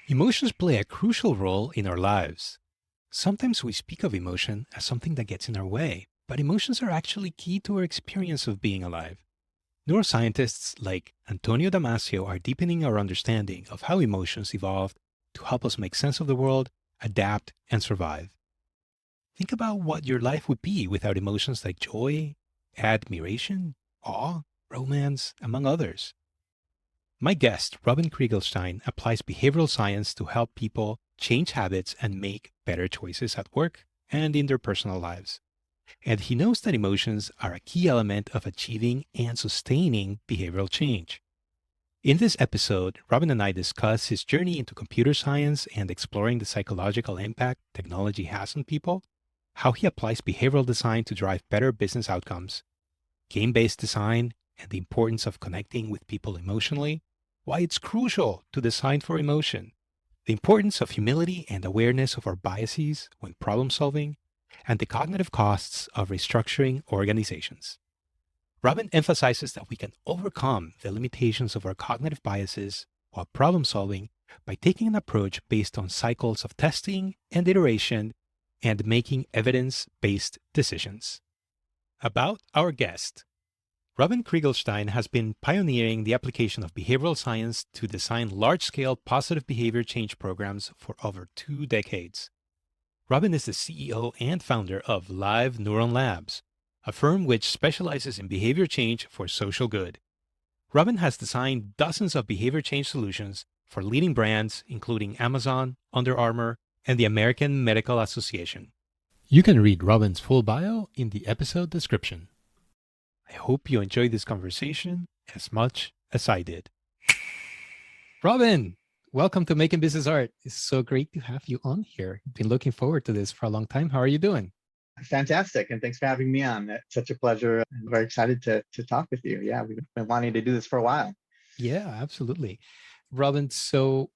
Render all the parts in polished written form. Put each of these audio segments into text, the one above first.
Emotions play a crucial role in our lives. Sometimes we speak of emotion as something that gets in our way, but emotions are actually key to our experience of being alive. Neuroscientists like Antonio Damasio are deepening our understanding of how emotions evolved to help us make sense of the world, adapt, and survive. Think about what your life would be without emotions like joy, admiration, awe, romance, among others. My guest, Robin Krieglstein, applies behavioral science to help people change habits and make better choices at work and in their personal lives. And he knows that emotions are a key element of achieving and sustaining behavioral change. In this episode, Robin and I discuss his journey into computer science and exploring the psychological impact technology has on people, how he applies behavioral design to drive better business outcomes, game based design, and the importance of connecting with people emotionally, why it's crucial to design for emotion, the importance of humility and awareness of our biases when problem solving, and the cognitive costs of restructuring organizations. Robin emphasizes that we can overcome the limitations of our cognitive biases while problem solving by taking an approach based on cycles of testing and iteration and making evidence based decisions. About our guest. Robin Krieglstein has been pioneering the application of behavioral science to design large scale positive behavior change programs for over 2 decades. Robin is the CEO and founder of Live Neuron Labs, a firm which specializes in behavior change for social good. Robin has designed dozens of behavior change solutions for leading brands, including Amazon, Under Armour, and the American Medical Association. You can read Robin's full bio in the episode description. I hope you enjoyed this conversation as much as I did. Robin, welcome to Making Business Art. It's so great to have you on here. Been looking forward to this for a long time. How are you doing? Fantastic. And thanks for having me on. It's such a pleasure. I'm very excited to talk with you. Yeah, we've been wanting to do this for a while. Yeah, absolutely. Robin, so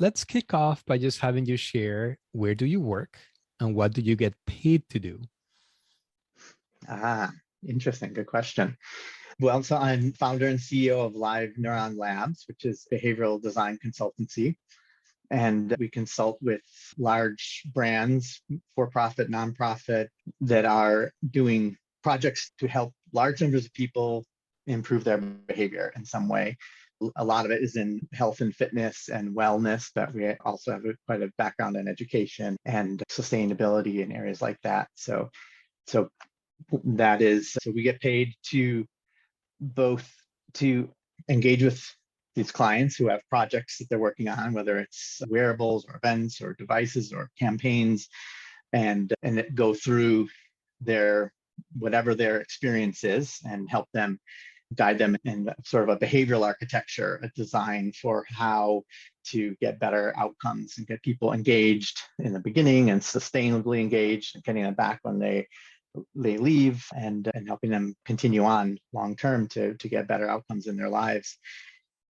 let's kick off by just having you share where do you work and what do you get paid to do? Ah, interesting. Good question. Well, so I'm founder and CEO of Live Neuron Labs, which is behavioral design consultancy. And we consult with large brands, for profit, nonprofit, that are doing projects to help large numbers of people improve their behavior in some way. A lot of it is in health and fitness and wellness, but we also have quite a background in education and sustainability in areas like that. So that is, so we get paid to both to engage with these clients who have projects that they're working on, whether it's wearables or events or devices or campaigns, and go through their whatever their experience is and help them guide them in sort of a behavioral architecture, a design for how to get better outcomes and get people engaged in the beginning and sustainably engaged and getting them back when they leave and helping them continue on long term to get better outcomes in their lives.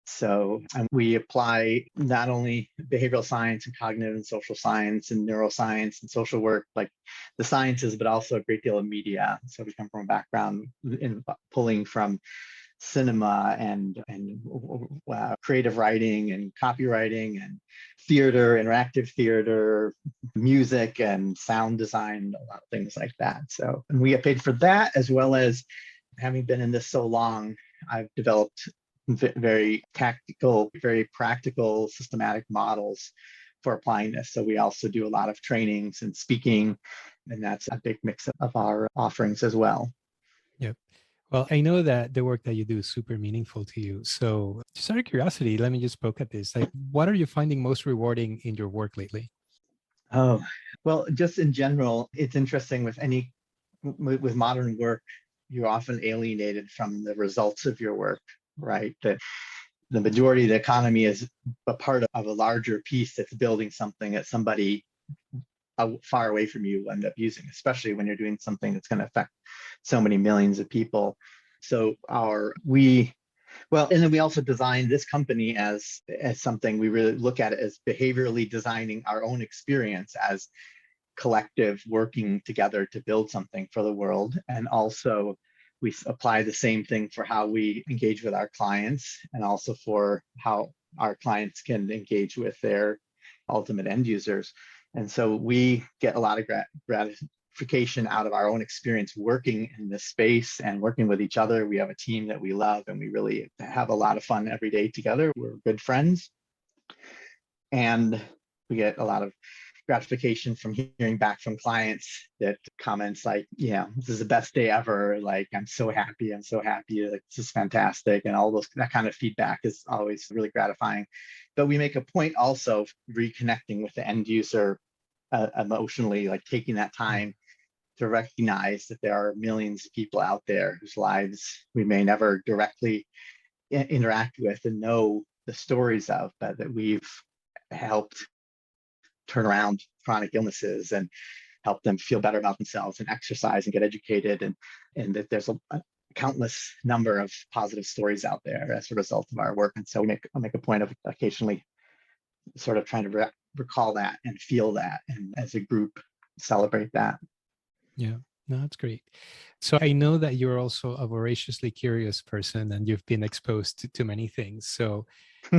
So we apply not only behavioral science and cognitive and social science and neuroscience and social work, like the sciences, but also a great deal of media. So we come from a background in pulling from cinema and creative writing and copywriting and theater, interactive theater, music and sound design, a lot of things like that. So, and we get paid for that, as well as having been in this so long, I've developed very tactical, very practical, systematic models for applying this. So we also do a lot of trainings and speaking, and that's a big mix of our offerings as well. Yep. Well, I know that the work that you do is super meaningful to you. So, just out of curiosity, let me just poke at this. Like, what are you finding most rewarding in your work lately? Oh, well, just in general, it's interesting with modern work, you're often alienated from the results of your work, right? The majority of the economy is a part of a larger piece that's building something that somebody far away from you end up using, especially when you're doing something that's going to affect so many millions of people. So and then we also designed this company as something we really look at it as behaviorally designing our own experience as collective working together to build something for the world. And also we apply the same thing for how we engage with our clients and also for how our clients can engage with their ultimate end users. And so we get a lot of gratification out of our own experience working in this space and working with each other. We have a team that we love, and we really have a lot of fun every day together. We're good friends, and we get a lot of gratification from hearing back from clients that comments like, yeah, this is the best day ever. Like, I'm so happy. Like, this is fantastic. And all those, that kind of feedback is always really gratifying. But we make a point also of reconnecting with the end user emotionally, like taking that time to recognize that there are millions of people out there whose lives we may never directly interact with and know the stories of, but that we've helped turn around chronic illnesses and help them feel better about themselves and exercise and get educated, and that there's a countless number of positive stories out there as a result of our work. And so I make a point of occasionally sort of trying to recall that and feel that, and as a group celebrate that. Yeah, no, that's great. So I know that you're also a voraciously curious person and you've been exposed to many things. So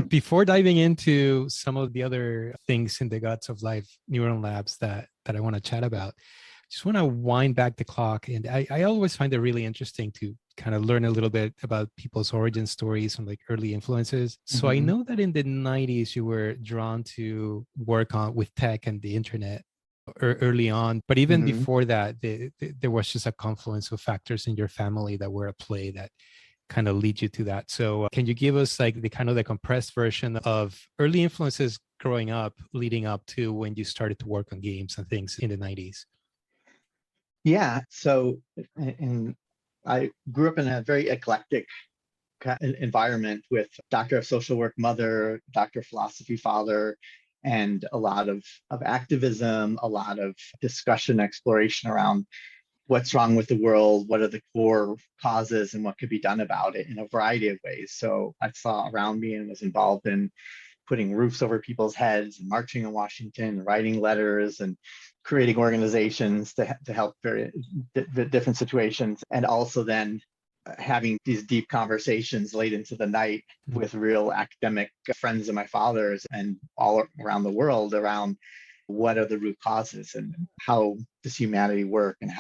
before diving into some of the other things in the guts of live neuron labs that I want to chat about, just want to wind back the clock. And I always find it really interesting to kind of learn a little bit about people's origin stories and like early influences. So I know that in the 90s, you were drawn to work on with tech and the internet early on, but even before that, there was just a confluence of factors in your family that were at play that kind of lead you to that. So can you give us like the kind of the compressed version of early influences growing up, leading up to when you started to work on games and things in the 90s? Yeah, so I grew up in a very eclectic environment with doctor of social work mother, doctor of philosophy father, and a lot of activism, a lot of discussion, exploration around what's wrong with the world, what are the core causes, and what could be done about it in a variety of ways. So I saw around me and was involved in putting roofs over people's heads and marching in Washington, writing letters and creating organizations to help different situations. And also then having these deep conversations late into the night with real academic friends of my father's and all around the world around what are the root causes and how does humanity work, and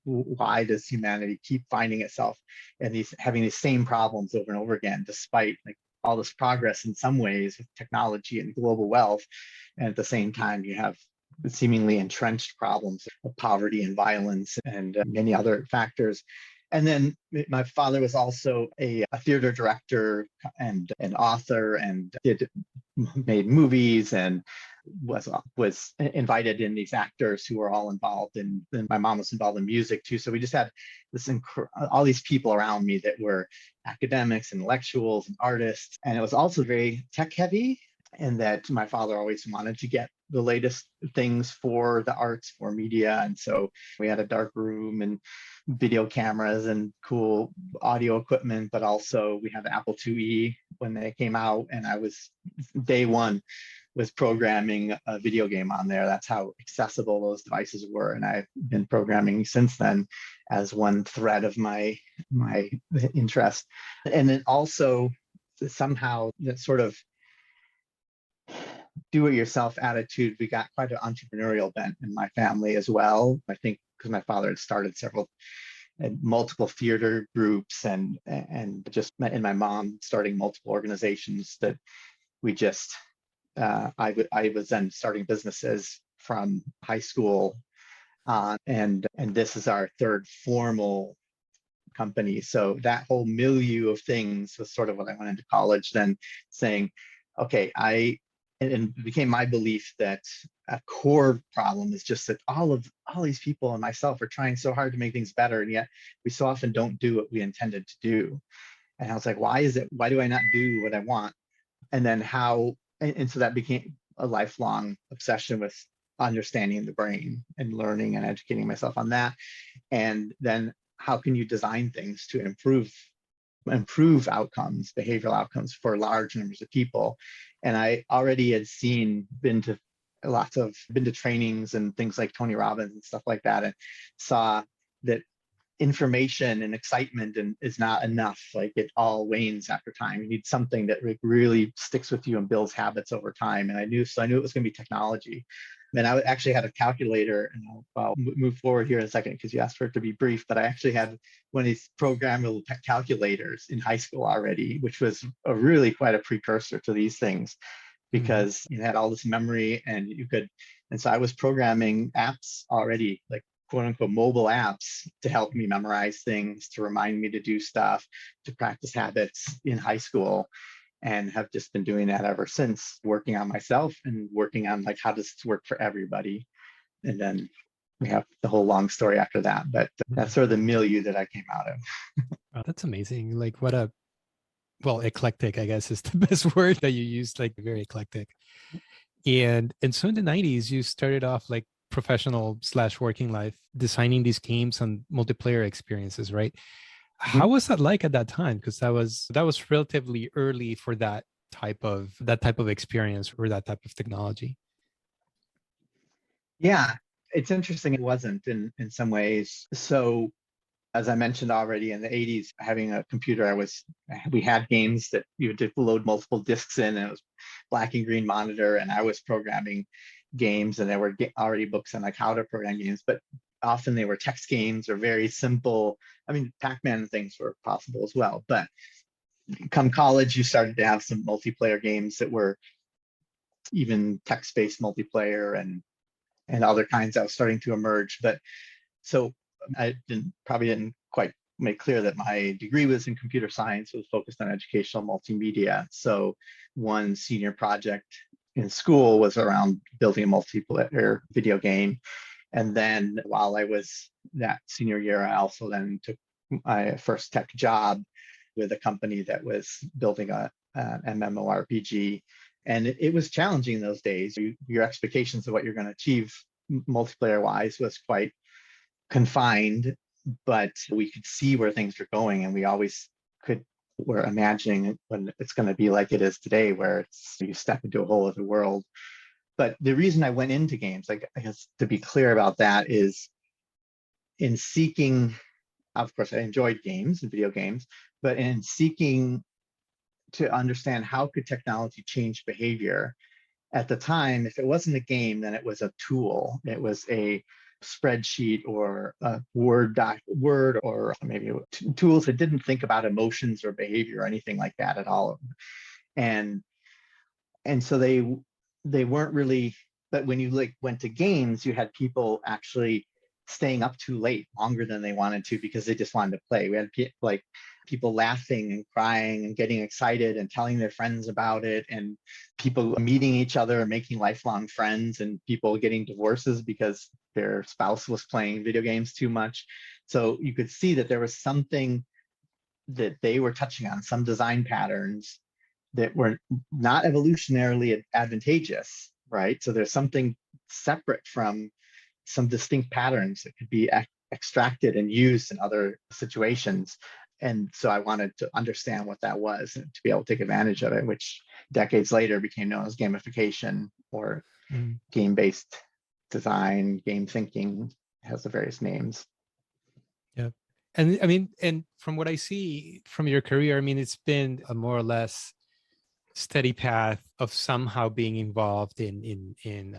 why does humanity keep finding itself and having these same problems over and over again, despite like all this progress in some ways with technology and global wealth. And at the same time, you have seemingly entrenched problems of poverty and violence and many other factors. And then my father was also a theater director and an author, and made movies and was invited in these actors who were all involved in, and my mom was involved in music too. So we just had all these people around me that were academics, intellectuals, and artists. And it was also very tech heavy, and that my father always wanted to get the latest things for the arts, for media. And so we had a dark room and video cameras and cool audio equipment, but also we had the Apple IIe when they came out, and I was day one was programming a video game on there. That's how accessible those devices were, and I've been programming since then as one thread of my interest. And then also somehow that sort of do-it-yourself attitude. We got quite an entrepreneurial bent in my family as well. I think because my father had started multiple theater groups and just met, and my mom starting multiple organizations that we just I was then starting businesses from high school, and this is our third formal company. So that whole milieu of things was sort of what I went into college then saying, okay, and it became my belief that a core problem is just that all these people and myself are trying so hard to make things better, and yet we so often don't do what we intended to do. And I was like, why do I not do what I want? And then and so that became a lifelong obsession with understanding the brain and learning and educating myself on that. And then how can you design things to improve outcomes, behavioral outcomes for large numbers of people? And I already had been to trainings and things like Tony Robbins and stuff like that, and saw that information and excitement and is not enough. Like it all wanes after time. You need something that really sticks with you and builds habits over time. And I knew it was going to be technology. And I actually had a calculator, and I'll move forward here in a second because you asked for it to be brief. But I actually had one of these programmable calculators in high school already, which was really quite a precursor to these things because you had all this memory and you could. And so I was programming apps already, like quote unquote mobile apps to help me memorize things, to remind me to do stuff, to practice habits in high school, and have just been doing that ever since, working on myself and working on like how does this work for everybody. And then we have the whole long story after that, but that's sort of the milieu that I came out of. Oh, that's amazing. Like what a, well, eclectic, I guess is the best word that you used, like very eclectic. And so in the 90s, you started off like professional slash working life, designing these games and multiplayer experiences, right? How was that like at that time? Because that was relatively early for that type of experience or that type of technology. Yeah, it's interesting. It wasn't in some ways. So as I mentioned already, in the 80s, having a computer, we had games that you had to load multiple disks in, and it was black and green monitor, and I was programming games, and there were already books on like how to program games, but often they were text games or very simple. I mean, Pac-Man and things were possible as well, but come college, you started to have some multiplayer games that were even text-based multiplayer and other kinds that was starting to emerge. But so I probably didn't quite make clear that my degree was in computer science, was focused on educational multimedia. So one senior project in school was around building a multiplayer video game. And then while I was that senior year, I also then took my first tech job with a company that was building an MMORPG. And it was challenging those days. Your expectations of what you're going to achieve multiplayer wise was quite confined, but we could see where things were going, and we always were imagining when it's going to be like it is today, where you step into a whole other world. But the reason I went into games, like I guess to be clear about that, is in seeking, of course, I enjoyed games and video games, but in seeking to understand how could technology change behavior at the time, if it wasn't a game, then it was a tool. It was a spreadsheet or a Word or maybe tools that didn't think about emotions or behavior or anything like that at all. And so they weren't really. But when you like went to games, you had people actually staying up too late, longer than they wanted to, because they just wanted to play. We had like people laughing and crying and getting excited and telling their friends about it, and people meeting each other and making lifelong friends, and people getting divorces because their spouse was playing video games too much. So you could see that there was something that they were touching on, some design patterns that were not evolutionarily advantageous, right? So there's something separate from some distinct patterns that could be extracted and used in other situations. And so I wanted to understand what that was and to be able to take advantage of it, which decades later became known as gamification or game-based design, game thinking, has the various names. Yeah. And I mean, and from what I see from your career, I mean, it's been a more or less steady path of somehow being involved in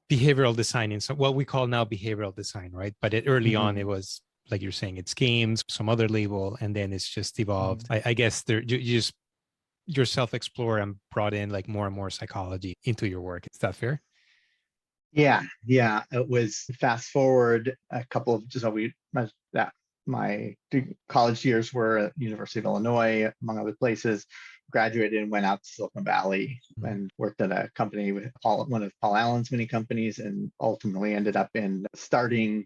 behavioral design, in what we call now behavioral design, right? But early on, it was like you're saying, it's games, some other label, and then it's just evolved. I guess you just yourself explore and brought in like more and more psychology into your work. Is that fair? Yeah. It was fast forward a couple of my college years were at University of Illinois, among other places. Graduated and went out to Silicon Valley and worked at a company with one of Paul Allen's many companies, and ultimately ended up in starting.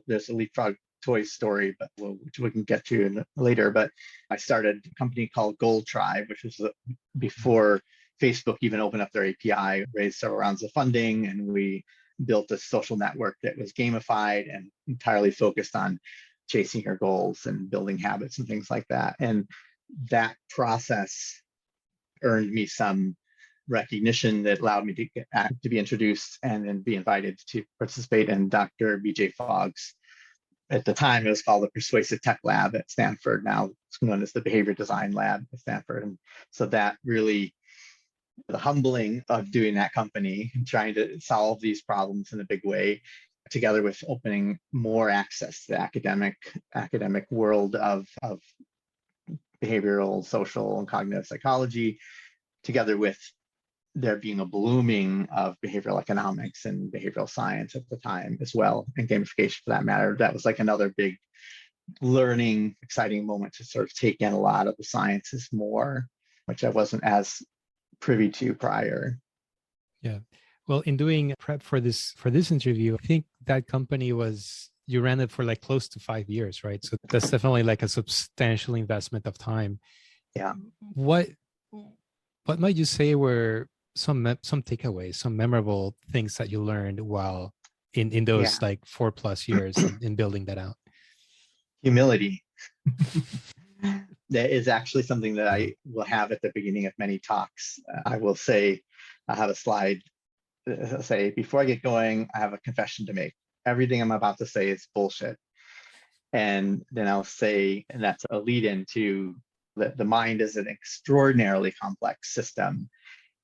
There's a Leapfrog toy story, but which we can get to later. But I started a company called Gold Tribe, which was before Facebook even opened up their API, raised several rounds of funding, and we built a social network that was gamified and entirely focused on chasing your goals and building habits and things like that. And that process earned me some recognition that allowed me to be introduced and then be invited to participate in Dr. BJ Fogg's At the time, it was called the Persuasive Tech Lab at Stanford. Now it's known as the Behavior Design Lab at Stanford. And so that really, the humbling of doing that company and trying to solve these problems in a big way, together with opening more access to the academic world of behavioral, social, and cognitive psychology, together with there being a blooming of behavioral economics and behavioral science at the time as well, and gamification for that matter. That was like another big learning, exciting moment to sort of take in a lot of the sciences more, which I wasn't as privy to prior. Yeah. Well, in doing prep for this interview, I think that company was, you ran it for like close to 5 years, right? So that's definitely like a substantial investment of time. Yeah. What might you say were some takeaways, some memorable things that you learned while in those Yeah. like 4+ years in building that out? Humility. That is actually something that I will have at the beginning of many talks. I will say, I have a slide say, before I get going, I have a confession to make. Everything I'm about to say is bullshit. And then I'll say, and that's a lead into that the mind is an extraordinarily complex system.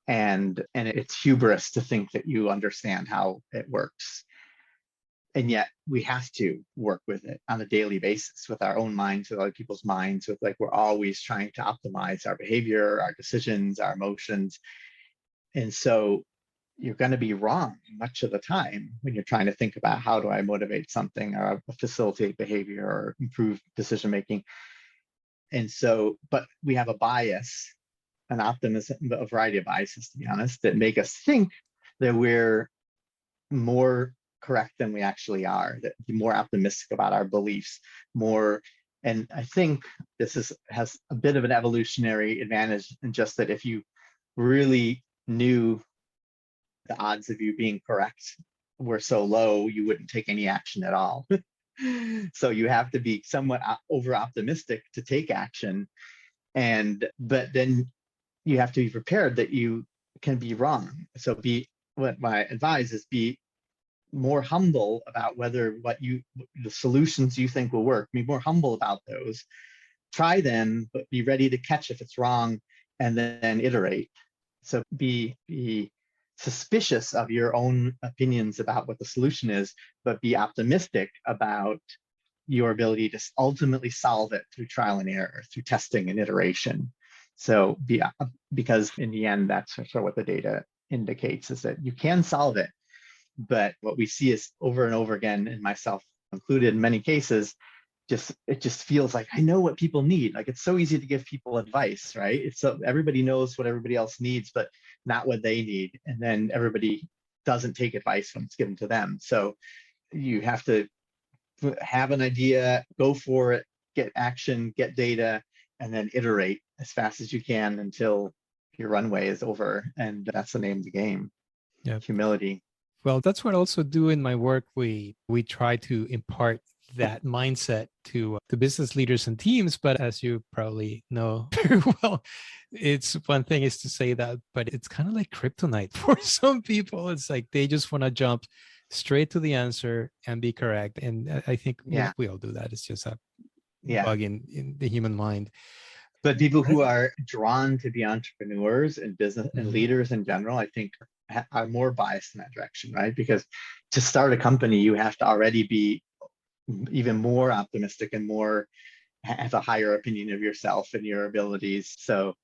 And it's hubris to think that you understand how it works. And yet we have to work with it on a daily basis with our own minds, with other people's minds, with like, we're always trying to optimize our behavior, our decisions, our emotions. And so you're going to be wrong much of the time when you're trying to think about how do I motivate something or facilitate behavior or improve decision making. And so, but we have a bias, an optimism, a variety of biases, to be honest, that make us think that we're more correct than we actually are, that we're more optimistic about our beliefs, more. And I think this has a bit of an evolutionary advantage in just that if you really knew the odds of you being correct were so low, you wouldn't take any action at all. So you have to be somewhat over optimistic to take action. But then you have to be prepared that you can be wrong. So what my advice is, be more humble about whether the solutions you think will work. Be more humble about those. Try them, but be ready to catch if it's wrong, and then iterate. So be suspicious of your own opinions about what the solution is, but be optimistic about your ability to ultimately solve it through trial and error, through testing and iteration. So because in the end, that's sort of what the data indicates, is that you can solve it. But what we see is over and over again, and myself included in many cases, it just feels like I know what people need. Like, it's so easy to give people advice, right? It's so everybody knows what everybody else needs, but not what they need. And then everybody doesn't take advice when it's given to them. So you have to have an idea, go for it, get action, get data, and then iterate as fast as you can until your runway is over. And that's the name of the game. Yeah. Humility. Well, that's what I also do in my work. We try to impart that mindset to business leaders and teams. But as you probably know very well, it's one thing is to say that, but it's kind of like kryptonite for some people. It's like they just want to jump straight to the answer and be correct. And I think we all do that. It's just a bug in the human mind. But people who are drawn to be entrepreneurs and business and leaders in general, I think, are more biased in that direction, right? Because to start a company, you have to already be even more optimistic and have a higher opinion of yourself and your abilities. So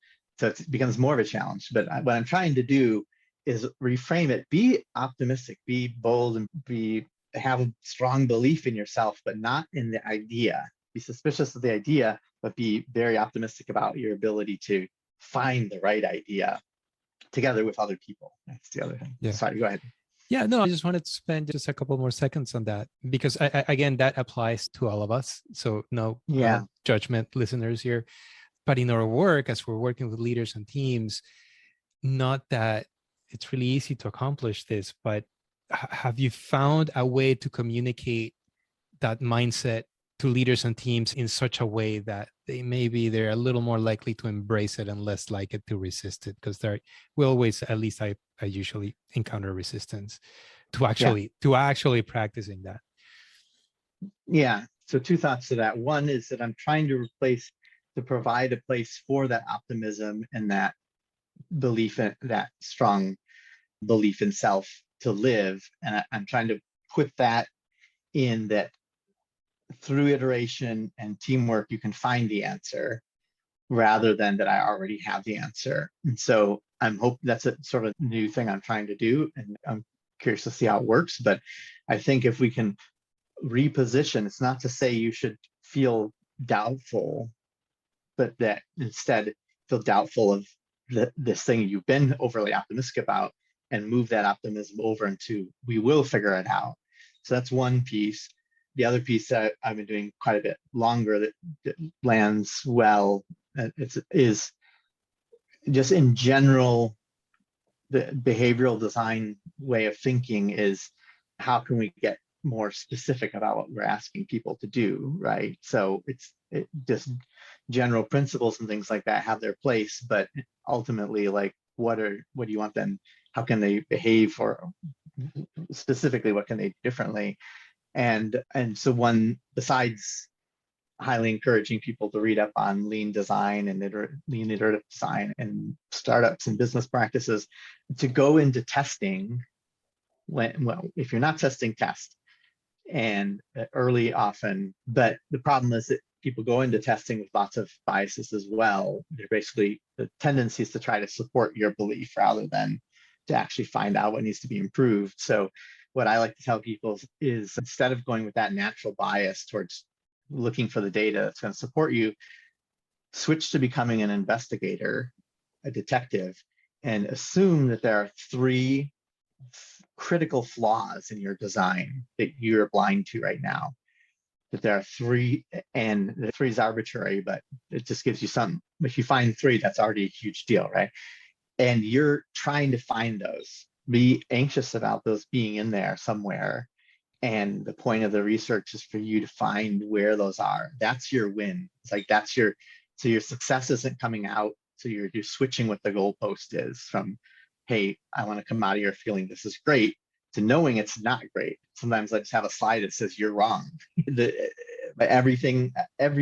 it becomes more of a challenge. But what I'm trying to do is reframe it. Be optimistic, be bold, and have a strong belief in yourself, but not in the idea. Be suspicious of the idea, but be very optimistic about your ability to find the right idea together with other people. That's the other thing. Yeah. Sorry, go ahead. Yeah, no, I just wanted to spend just a couple more seconds on that because again, that applies to all of us. So no judgment, listeners here. But in our work, as we're working with leaders and teams, not that it's really easy to accomplish this, but have you found a way to communicate that mindset to leaders and teams in such a way that they're a little more likely to embrace it and less likely to resist it? Because we always, at least I usually encounter resistance to actually practicing that. Yeah. So two thoughts to that. One is that I'm trying to provide a place for that optimism and that belief in that strong belief in self to live. And I'm trying to put that in that through iteration and teamwork, you can find the answer rather than that I already have the answer. And so I'm hope that's a sort of new thing I'm trying to do. And I'm curious to see how it works. But I think if we can reposition, it's not to say you should feel doubtful, but that instead feel doubtful of this thing you've been overly optimistic about and move that optimism over into we will figure it out. So that's one piece. The other piece that I've been doing quite a bit longer that lands well is just in general, the behavioral design way of thinking is how can we get more specific about what we're asking people to do, right? So just general principles and things like that have their place, but ultimately, like what do you want them? How can they behave, or specifically, what can they do differently? And so one besides highly encouraging people to read up on lean design and lean iterative design and startups and business practices, to go into testing well, if you're not testing, test and early often. But the problem is that people go into testing with lots of biases as well. They're basically the tendency is to try to support your belief rather than to actually find out what needs to be improved. So what I like to tell people is instead of going with that natural bias towards looking for the data that's going to support you, switch to becoming an investigator, a detective, and assume that there are three critical flaws in your design that you're blind to right now. That there are three, and the three is arbitrary, but it just gives you some. If you find three, that's already a huge deal, right? And you're trying to find those. Be anxious about those being in there somewhere. And the point of the research is for you to find where those are. That's your win. It's like so your success isn't coming out. So you're switching what the goalpost is from, hey, I want to come out of here feeling this is great, to knowing it's not great. Sometimes I just have a slide that says you're wrong. Every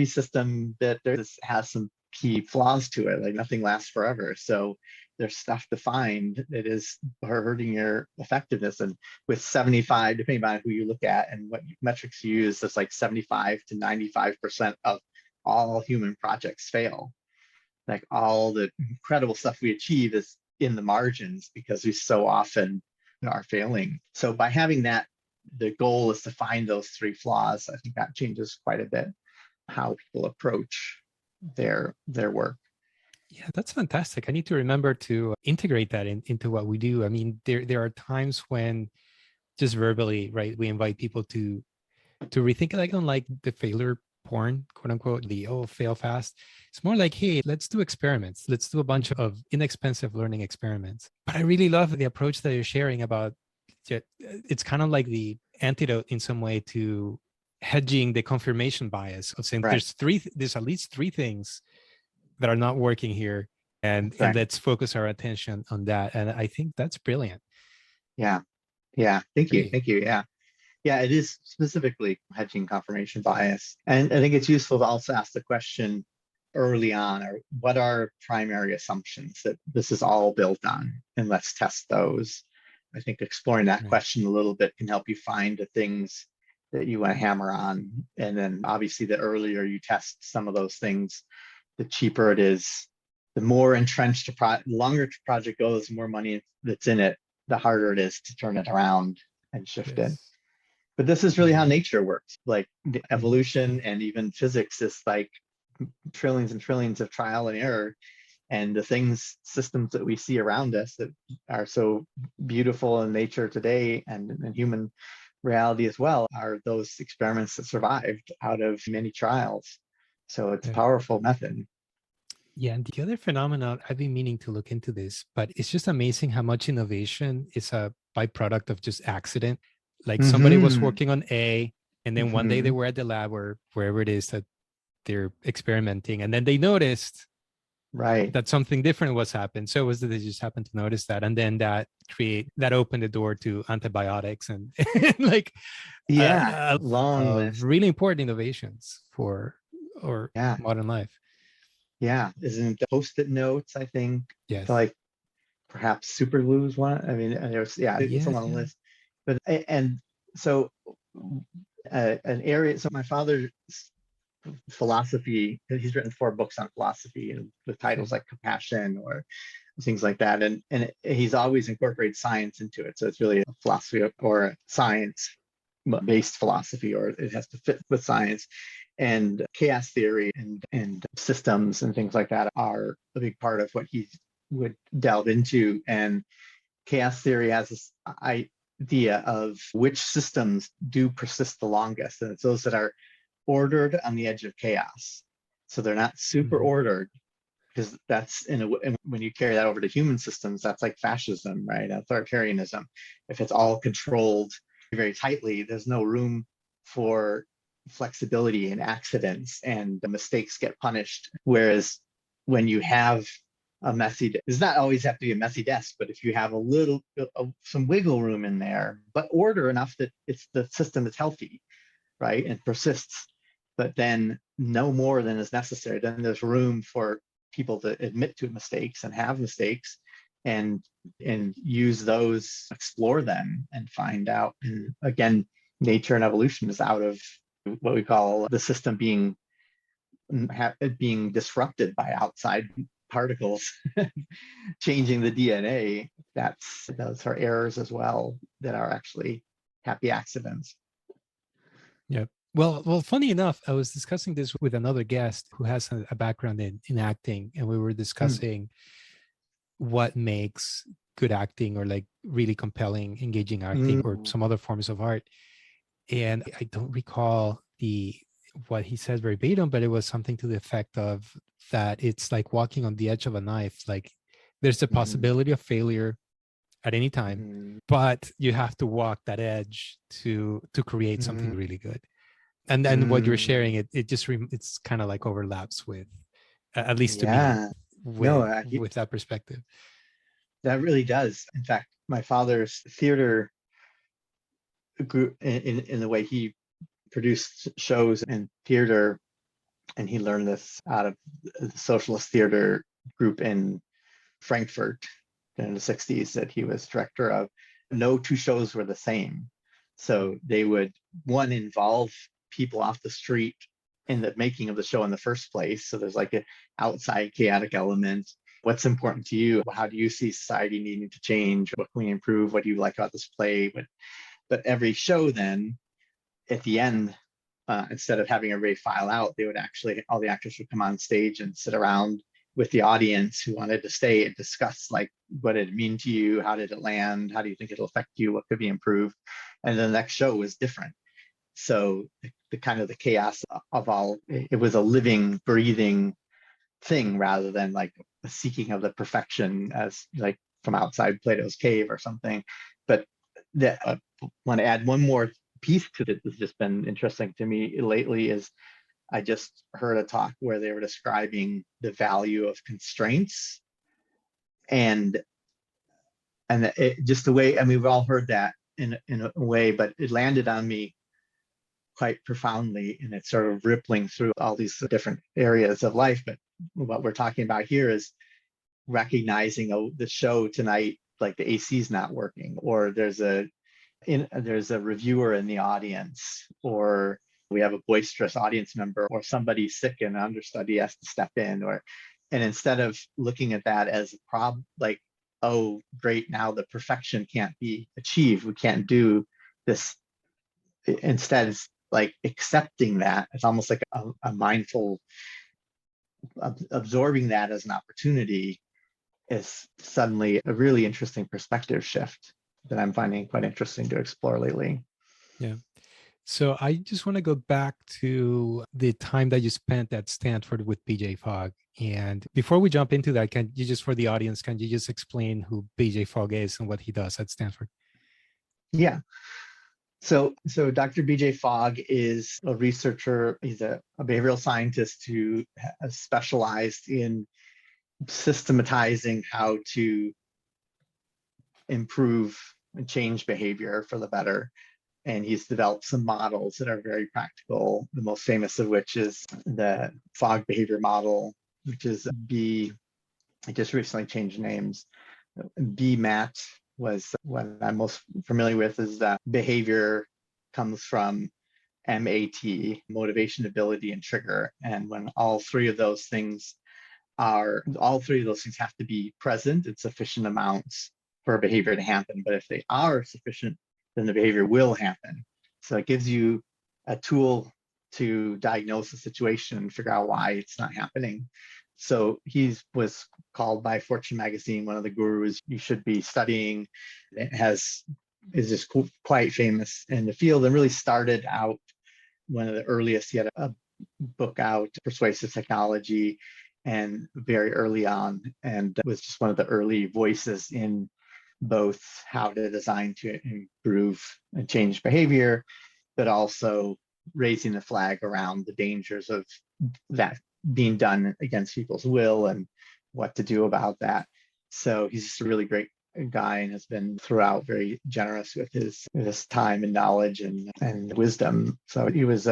system that there is has some key flaws to it. Like nothing lasts forever. So there's stuff to find that is hurting your effectiveness. And with 75, depending on who you look at and what metrics you use, it's like 75 to 95% of all human projects fail. Like all the incredible stuff we achieve is in the margins because we so often are failing. So by having that, the goal is to find those three flaws. I think that changes quite a bit how people approach their work. Yeah, that's fantastic. I need to remember to integrate that into what we do. I mean, there are times when just verbally, right, we invite people to rethink, like on like the failure porn, quote unquote, the fail fast. It's more like, hey, let's do experiments. Let's do a bunch of inexpensive learning experiments. But I really love the approach that you're sharing about it's kind of like the antidote in some way to hedging the confirmation bias of saying Right. there's at least three things that are not working here, and Right. let's focus our attention on that. And I think that's brilliant. Yeah. Yeah. Thank you. Great. Thank you. Yeah. Yeah, it is specifically hedging confirmation bias. And I think it's useful to also ask the question early on, or what are primary assumptions that this is all built on? And let's test those. I think exploring that Right. question a little bit can help you find the things that you want to hammer on. And then obviously the earlier you test some of those things, the cheaper it is. The more entrenched longer the project goes, the more money that's in it, the harder it is to turn it around and shift it. Yes. But this is really how Yeah. nature works. Like the Mhm. evolution and even physics is like trillions and trillions of trial and error. And the systems that we see around us that are so beautiful in nature today and in human reality as well are those experiments that survived out of many trials. So it's a Yeah. powerful method. Yeah, and the other phenomenon, I've been meaning to look into this, but it's just amazing how much innovation is a byproduct of just accident. Like somebody was Mm-hmm. working on A, and then one day they Mm-hmm. were at the lab or wherever it is that they're experimenting, and then they noticed Right. that something different was happened. So it was that they just happened to notice that, and then that opened the door to antibiotics and like Yeah. a Long of list. really important innovations for or Yeah. modern life. Yeah. Isn't the post-it notes, I think, Yes. like perhaps super glue is one. I mean, there's, yeah, it's a Yes. long Yeah. list. But, and so an area, so my father's philosophy, he's written 4 books on philosophy and with titles Okay. like Compassion or things like that. And he's always incorporated science into it. So it's really a philosophy or science based philosophy, or it has to fit with science. And chaos theory and systems and things like that are a big part of what he would delve into. And chaos theory has this idea of which systems do persist the longest. And it's those that are ordered on the edge of chaos. So they're not super Mhm. ordered, because that's and when you carry that over to human systems, that's like fascism, right? Authoritarianism. If it's all controlled very tightly, there's no room for flexibility and accidents, and the mistakes get punished. Whereas when you have a messy, does not always have to be a messy desk, but if you have a little, some wiggle room in there, but order enough that it's the system is healthy, right, and persists, but then no more than is necessary. Then there's room for people to admit to mistakes and have mistakes, and use those, explore them, and find out. And again, nature and evolution is out of what we call the system being disrupted by outside particles changing the DNA. Those are errors as well that are actually happy accidents. Yeah. Well, funny enough, I was discussing this with another guest who has a background in acting, and we were Mm, discussing what makes good acting or like really compelling, engaging acting or mm, some other forms of art. And I don't recall the what he said verbatim, but it was something to the effect of that it's like walking on the edge of a knife. Like there's a mhm, possibility of failure at any time, mhm, but you have to walk that edge to create something mhm, really good. And then what you're sharing, mm. it's kind of like overlaps with, at least to me, Yeah, no, with that perspective. that really does. In fact, my father's theater group, in the way he produced shows and theater, and he learned this out of the socialist theater group in Frankfurt in the 60s that he was director of. No two shows were the same. So Mhm. they would, one, involve people off the street in the making of the show in the first place. So there's like an outside chaotic element. What's important to you? How do you see society needing to change? What can we improve? What do you like about this play? But every show then, at the end, instead of having everybody file out, they would actually, all the actors would come on stage and sit around with the audience who wanted to stay and discuss, like, what did it mean to you? How did it land? How do you think it'll affect you? What could be improved? And the next show was different. So the kind of the chaos of all, it was a living, breathing thing rather than like a seeking of the perfection as like from outside Plato's cave or something. But that I want to add one more piece to it that's just been interesting to me lately is I just heard a talk where they were describing the value of constraints, and just the way, I mean, we've all heard that in a way, but it landed on me quite profoundly, and it's sort of rippling through all these different areas of life. But what we're talking about here is recognizing, oh, the show tonight, like the AC's not working, or there's a reviewer in the audience, or we have a boisterous audience member, or somebody's sick and an understudy has to step in, or, and instead of looking at that as a problem, like, oh, great, now the perfection can't be achieved, we can't do this. Instead, it's like accepting that. It's almost like a mindful absorbing that as an opportunity is suddenly a really interesting perspective shift that I'm finding quite interesting to explore lately. Yeah. So I just want to go back to the time that you spent at Stanford with BJ Fogg. And before we jump into that, can you just, for the audience, can you just explain who BJ Fogg is and what he does at Stanford? Yeah. So Dr. BJ Fogg is a researcher. He's a behavioral scientist who has specialized in systematizing how to improve and change behavior for the better. And he's developed some models that are very practical, the most famous of which is the fog behavior model, which is I just recently changed names. BMAT was what I'm most familiar with, is that behavior comes from MAT, motivation, ability, and trigger. And when all three of those things have to be present in sufficient amounts for a behavior to happen. But if they are sufficient, then the behavior will happen. So it gives you a tool to diagnose the situation and figure out why it's not happening. So he was called by Fortune magazine one of the gurus you should be studying. It is just quite famous in the field, and really started out one of the earliest. He had a book out, Persuasive Psychology, and very early on, and was just one of the early voices in both how to design to improve and change behavior, but also raising the flag around the dangers of that being done against people's will and what to do about that. So he's just a really great guy and has been throughout very generous with his time and knowledge and wisdom. So he was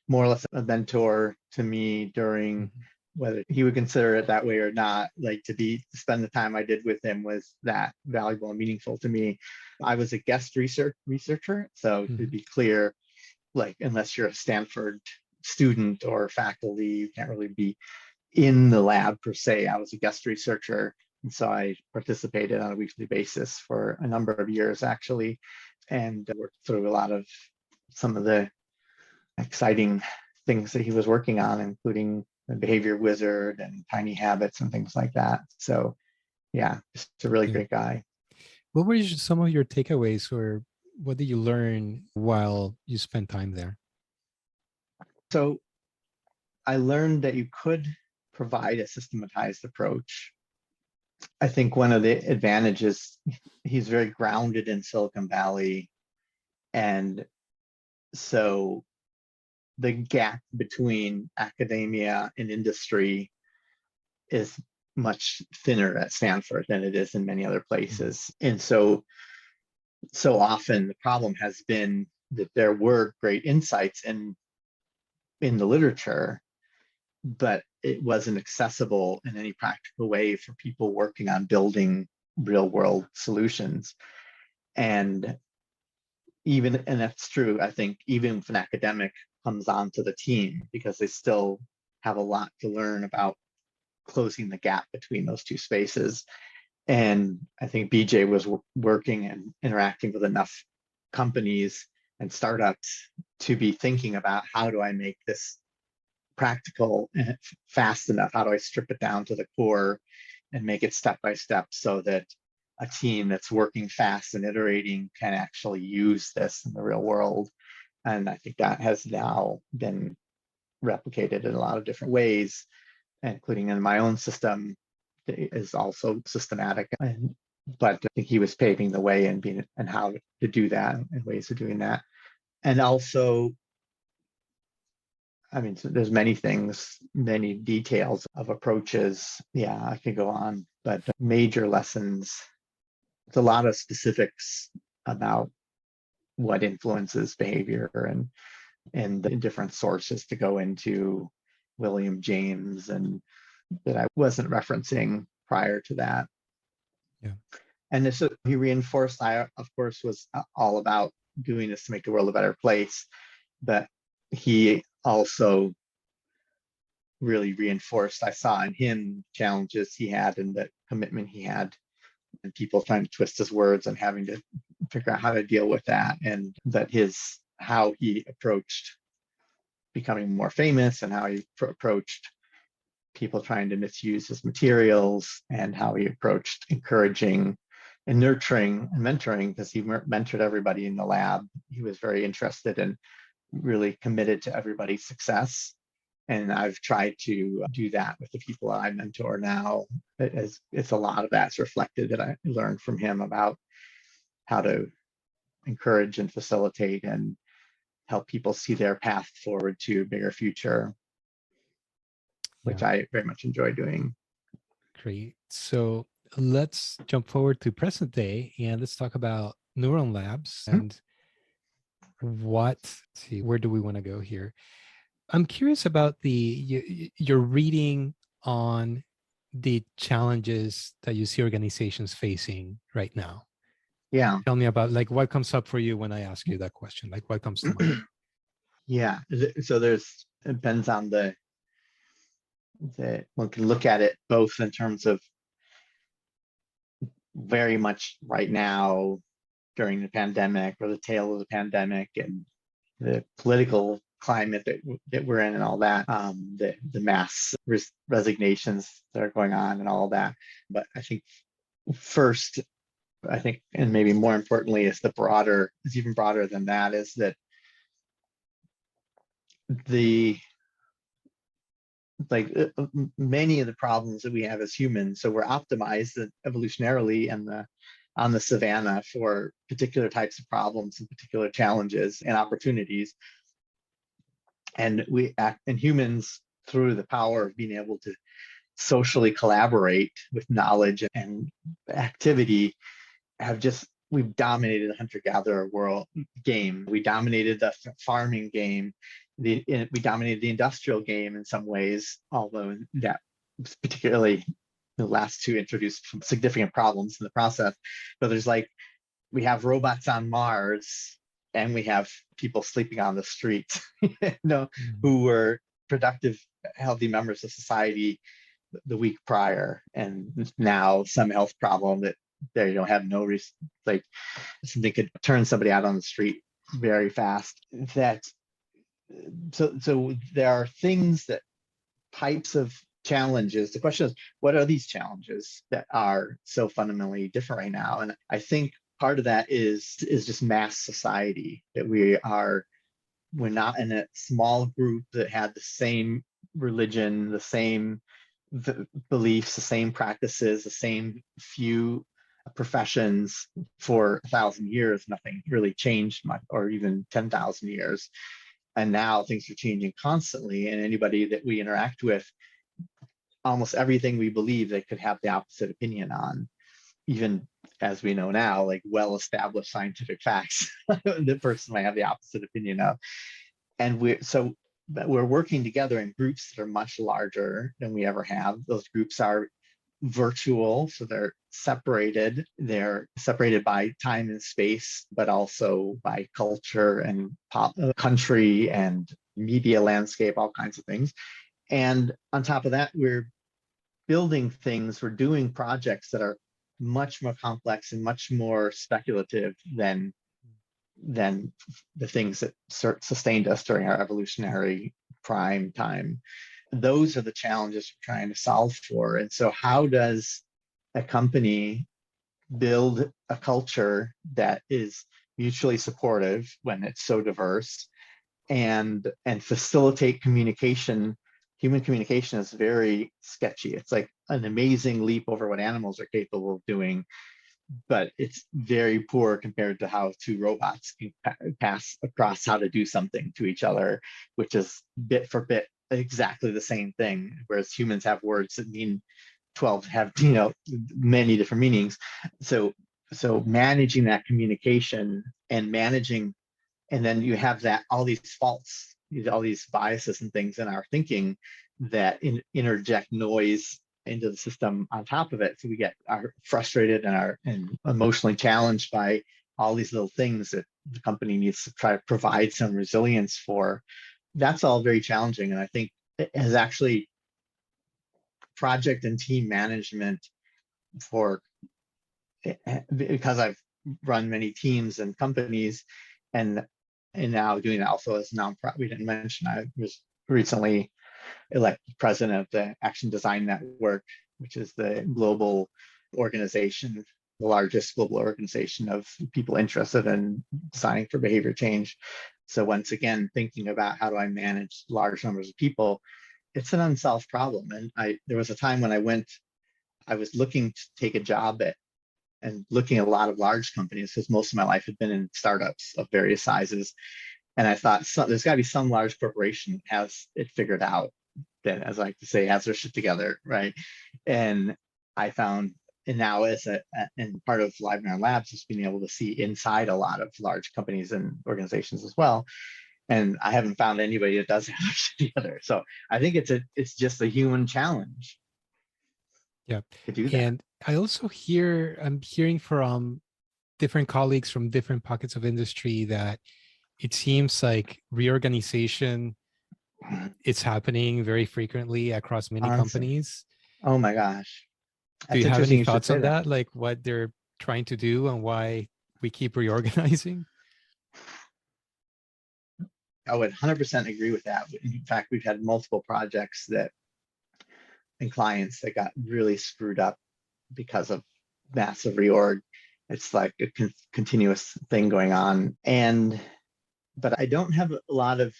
more or less a mentor to me during, whether he would consider it that way or not, like to spend the time I did with him was that valuable and meaningful to me. I was a guest researcher. So to be clear, like unless you're a Stanford student or faculty, you can't really be in the lab per se. I was a guest researcher. And so I participated on a weekly basis for a number of years actually, and worked through a lot of some of the exciting things that he was working on, including the behavior wizard and tiny habits and things like that. So yeah, just a really great guy. What were some of your takeaways, or what did you learn while you spent time there? So I learned that you could provide a systematized approach. I think one of the advantages, he's very grounded in Silicon Valley. And so the gap between academia and industry is much thinner at Stanford than it is in many other places. And so often the problem has been that there were great insights in the literature, but it wasn't accessible in any practical way for people working on building real world solutions. And that's true, I think, even if an academic comes onto the team, because they still have a lot to learn about closing the gap between those two spaces. And I think BJ was working and interacting with enough companies and startups to be thinking about, how do I make this practical and fast enough? How do I strip it down to the core and make it step by step so that a team that's working fast and iterating can actually use this in the real world? And I think that has now been replicated in a lot of different ways, including in my own system is also systematic. But I think he was paving the way and how to do that and ways of doing that. And also, I mean, so there's many things, many details of approaches. Yeah, I could go on, but major lessons. It's a lot of specifics about what influences behavior and the different sources to go into, William James, and that I wasn't referencing prior to that. Yeah. And so he reinforced, I, of course, was all about doing this to make the world a better place, but he also really reinforced, I saw in him, challenges he had and the commitment he had, and people trying to twist his words and having to figure out how to deal with that. And that how he approached becoming more famous, and how he approached people trying to misuse his materials, and how he approached encouraging and nurturing and mentoring, because he mentored everybody in the lab. He was very interested and really committed to everybody's success. And I've tried to do that with the people I mentor now. It's a lot of that's reflected that I learned from him about how to encourage and facilitate and help people see their path forward to a bigger future, which Yeah. I very much enjoy doing. Great. So let's jump forward to present day and let's talk about neuron labs and where do we want to go here? I'm curious about your reading on the challenges that you see organizations facing right now. Yeah. Tell me about like what comes up for you when I ask you that question, like what comes to mind? Yeah. So it depends on one can look at it both in terms of very much right now during the pandemic or the tail of the pandemic and the political climate that we're in and all that, the mass resignations that are going on and all that. But I think first, and maybe more importantly, is even broader than that, is that the like many of the problems that we have as humans, so we're optimized evolutionarily and on the savannah for particular types of problems and particular challenges and opportunities. And humans, through the power of being able to socially collaborate with knowledge and activity, we've dominated the hunter-gatherer world game. We dominated the farming game. We dominated the industrial game in some ways, although that was particularly the last two introduced some significant problems in the process. But we have robots on Mars and we have people sleeping on the streets, who were productive, healthy members of society the week prior, and now some health problem that they don't have no reason, like something could turn somebody out on the street very fast. So there are types of challenges. The question is, what are these challenges that are so fundamentally different right now? And I think part of that is just mass society, that we're not in a small group that had the same religion, the same beliefs, the same practices, the same few professions for 1,000 years. Nothing really changed much, or even 10,000 years. And now things are changing constantly, and anybody that we interact with, almost everything we believe they could have the opposite opinion on, even as we know now, like well-established scientific facts, the person might have the opposite opinion of. And we're working together in groups that are much larger than we ever have. Those groups are virtual, so they're separated. They're separated by time and space, but also by culture and country and media landscape, all kinds of things. And on top of that, we're doing projects that are much more complex and much more speculative than the things that sustained us during our evolutionary prime time. Those are the challenges we're trying to solve for. And so how does a company build a culture that is mutually supportive when it's so diverse, and facilitate communication? Human communication is very sketchy. It's like an amazing leap over what animals are capable of doing, but it's very poor compared to how two robots can pass across how to do something to each other, which is bit for bit exactly the same thing, whereas humans have words that mean 12, have many different meanings. So managing that communication and then you have all these faults, all these biases and things in our thinking that interject noise into the system on top of it. So we are frustrated and emotionally challenged by all these little things that the company needs to try to provide some resilience for. That's all very challenging. And I think it has actually project and team management because I've run many teams and companies, and now doing it also as nonprofit. We didn't mention I was recently elected president of the Action Design Network, which is the global organization, the largest global organization of people interested in designing for behavior change. So once again, thinking about how do I manage large numbers of people, it's an unsolved problem. And there was a time when I was looking to take a job and looking at a lot of large companies, because most of my life had been in startups of various sizes. And I thought, there's got to be some large corporation that has it figured out, that, as I like to say, has their shit together, right? And I found, and now as and part of Live Neuron Labs is being able to see inside a lot of large companies and organizations as well. And I haven't found anybody that does have together. So I think it's just a human challenge Yeah. to do that. And I'm hearing from different colleagues from different pockets of industry that it seems like reorganization is happening very frequently across many Honestly, companies. oh my gosh, Do that's you have interesting any you should thoughts say on that. that? Like what they're trying to do and why we keep reorganizing? I would 100% agree with that. In fact, we've had multiple projects that and clients that got really screwed up because of massive reorg. It's like a continuous thing going on. And but I don't have a lot of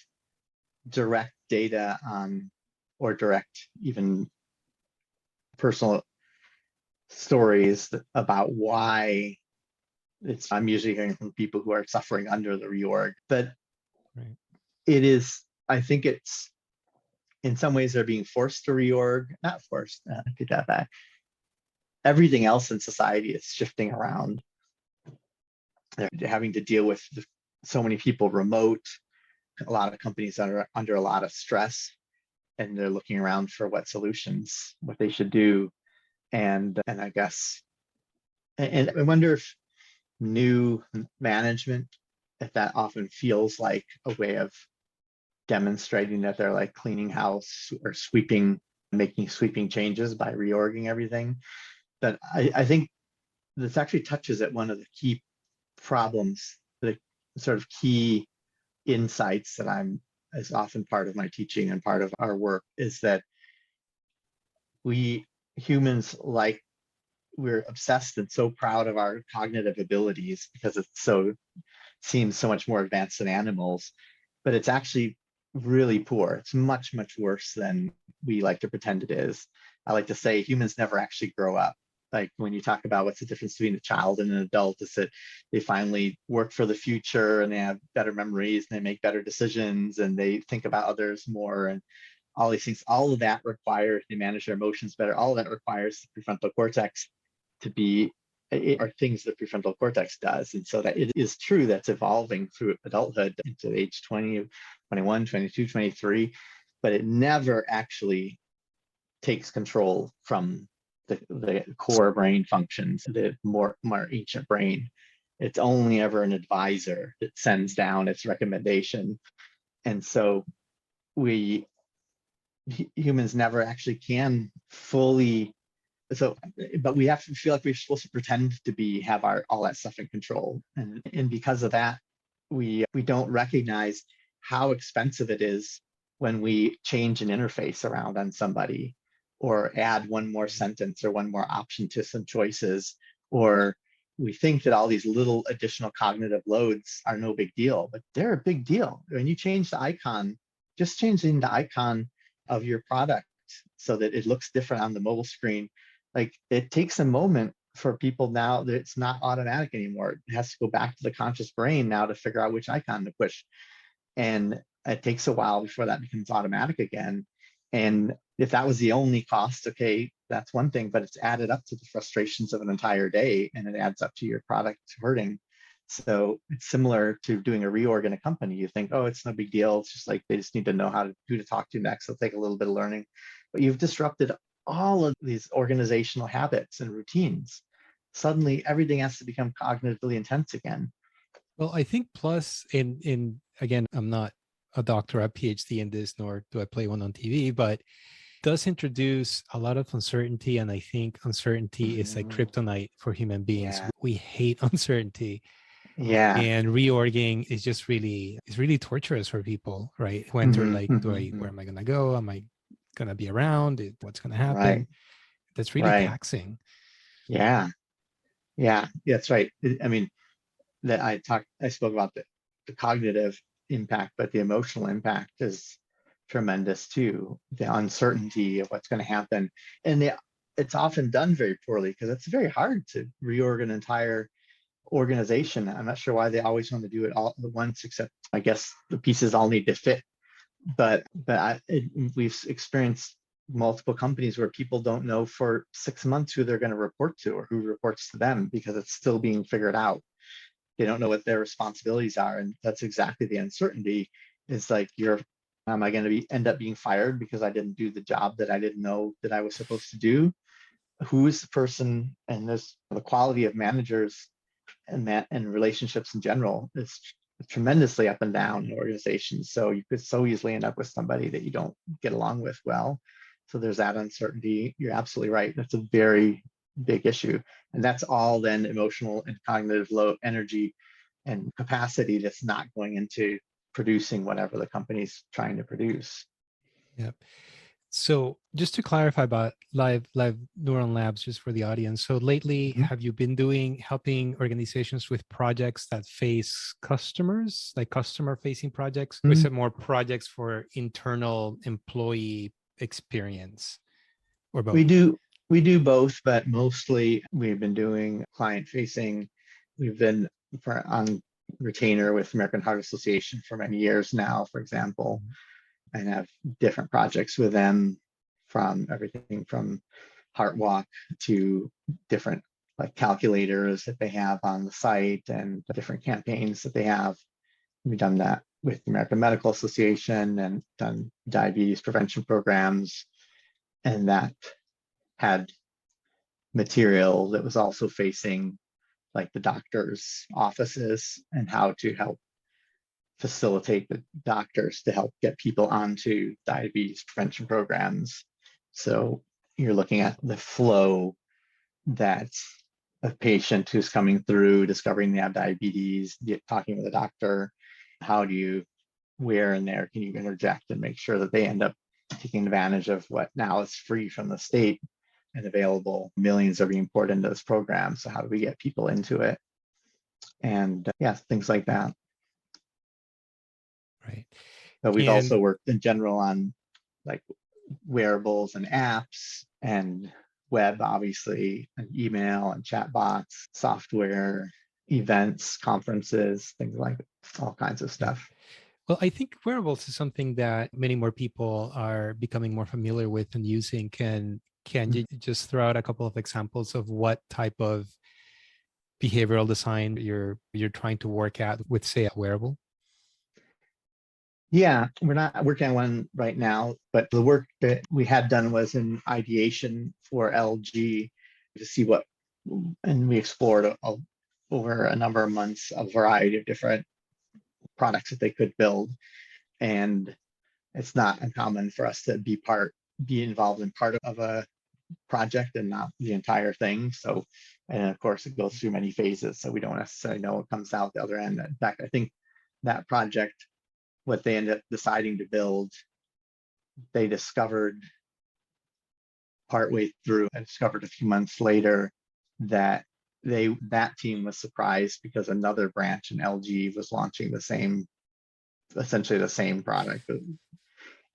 direct data on or direct even personal stories about why it's I'm usually hearing from people who are suffering under the reorg. But Right. it is, I think it's in some ways they're being forced to reorg, not forced, take that back. Everything else in society is shifting around. They're having to deal with so many people remote, a lot of companies are under a lot of stress, and they're looking around for what solutions, what they should do. And I guess, and I wonder if new management, if that often feels like a way of demonstrating that they're like cleaning house or sweeping, making sweeping changes by reorging everything. But I think this actually touches at one of the key problems, the sort of key insights that I'm as often part of my teaching and part of our work is that we humans like we're obsessed and so proud of our cognitive abilities because it's so seems so much more advanced than animals, but it's actually really poor. It's much, much worse than we like to pretend it is. I like to say humans never actually grow up. Like when you talk about what's the difference between a child and an adult, is that they finally work for the future and they have better memories and they make better decisions and they think about others more and all these things. All of that requires they manage their emotions better. All of that requires the prefrontal cortex to be are things the prefrontal cortex does. And so that it is true that's evolving through adulthood into age 20, 21, 22, 23, but it never actually takes control from the core brain functions, the more ancient brain. It's only ever an advisor that sends down its recommendation. And so we humans never actually can fully so but we have to feel like we're supposed to pretend to be have our all that stuff in control and because of that we don't recognize how expensive it is when we change an interface around on somebody or add one more sentence or one more option to some choices or we think that all these little additional cognitive loads are no big deal, but they're a big deal. When you change the icon, just changing the icon of your product so that it looks different on the mobile screen, like it takes a moment for people now that it's not automatic anymore. It has to go back to the conscious brain now to figure out which icon to push. And it takes a while before that becomes automatic again. And if that was the only cost, okay, that's one thing, but it's added up to the frustrations of an entire day and it adds up to your product hurting. So it's similar to doing a reorg in a company. You think, oh, it's no big deal. It's just like they just need to know who to talk to next. It'll take a little bit of learning. But you've disrupted all of these organizational habits and routines. Suddenly everything has to become cognitively intense again. Well, I think plus in again, I'm not a doctor, a PhD in this, nor do I play one on TV, but does introduce a lot of uncertainty. And I think uncertainty is like Mm, kryptonite for human beings. yeah. We hate uncertainty. Yeah. And reorging is just really, it's really torturous for people, right? When they're Hmm, like, hmm. where am I going to go? Am I going to be around? What's going to Right. happen? That's really Right. taxing. Yeah. Yeah. That's right. I mean, that I spoke about the cognitive impact, but the emotional impact is tremendous too. The uncertainty of what's going to happen. And it's often done very poorly because it's very hard to reorg an entire organization. I'm not sure why they always want to do it all at once, except I guess the pieces all need to fit. But we've experienced multiple companies where people don't know for 6 months who they're going to report to or who reports to them because it's still being figured out. They don't know what their responsibilities are. And that's exactly the uncertainty. Is like, am I going to end up being fired because I didn't do the job that I didn't know that I was supposed to do? Who is the person? And this, the quality of managers and relationships in general is tremendously up and down in organizations. So you could so easily end up with somebody that you don't get along with well. So there's that uncertainty. You're absolutely right. That's a very big issue. And that's all then emotional and cognitive low energy and capacity that's not going into producing whatever the company's trying to produce. Yep. So just to clarify about live neuron labs, just for the audience. So lately, Mhm. have you been helping organizations with projects that face customers, like customer facing projects, or is it more projects for internal employee experience, or We both? do we do both, but mostly we've been doing client facing. We've been on retainer with American Heart Association for many years now, for example, and have different projects with them, from everything from heart walk to different like calculators that they have on the site and different campaigns that they have. We've done that with the American Medical Association and done diabetes prevention programs, and that had material that was also facing like the doctors' offices and how to help facilitate the doctors to help get people onto diabetes prevention programs. So you're looking at the flow that a patient who's coming through, discovering they have diabetes, talking with a doctor, how do you, where and there can you interject and make sure that they end up taking advantage of what now is free from the state and available. Millions are being poured into this program. So how do we get people into it? And yeah, things like that. Right. But we've also And worked in general on like wearables and apps and web, obviously, and email and chat bots, software, events, conferences, things like all kinds of yeah. stuff. Well, I think wearables is something that many more people are becoming more familiar with and using. Can you just throw out a couple of examples of what type of behavioral design you're trying to work at with, say, a wearable? Yeah, we're not working on one right now, but the work that we had done was in ideation for LG to see what, and we explored over a number of months a variety of different products that they could build. And it's not uncommon for us to be involved in part of a project and not the entire thing. So, and of course, it goes through many phases, so we don't necessarily know what comes out the other end. In fact, I think that project, what they ended up deciding to build, they discovered partway through. I discovered a few months later that that team was surprised because another branch in LG was launching essentially the same product.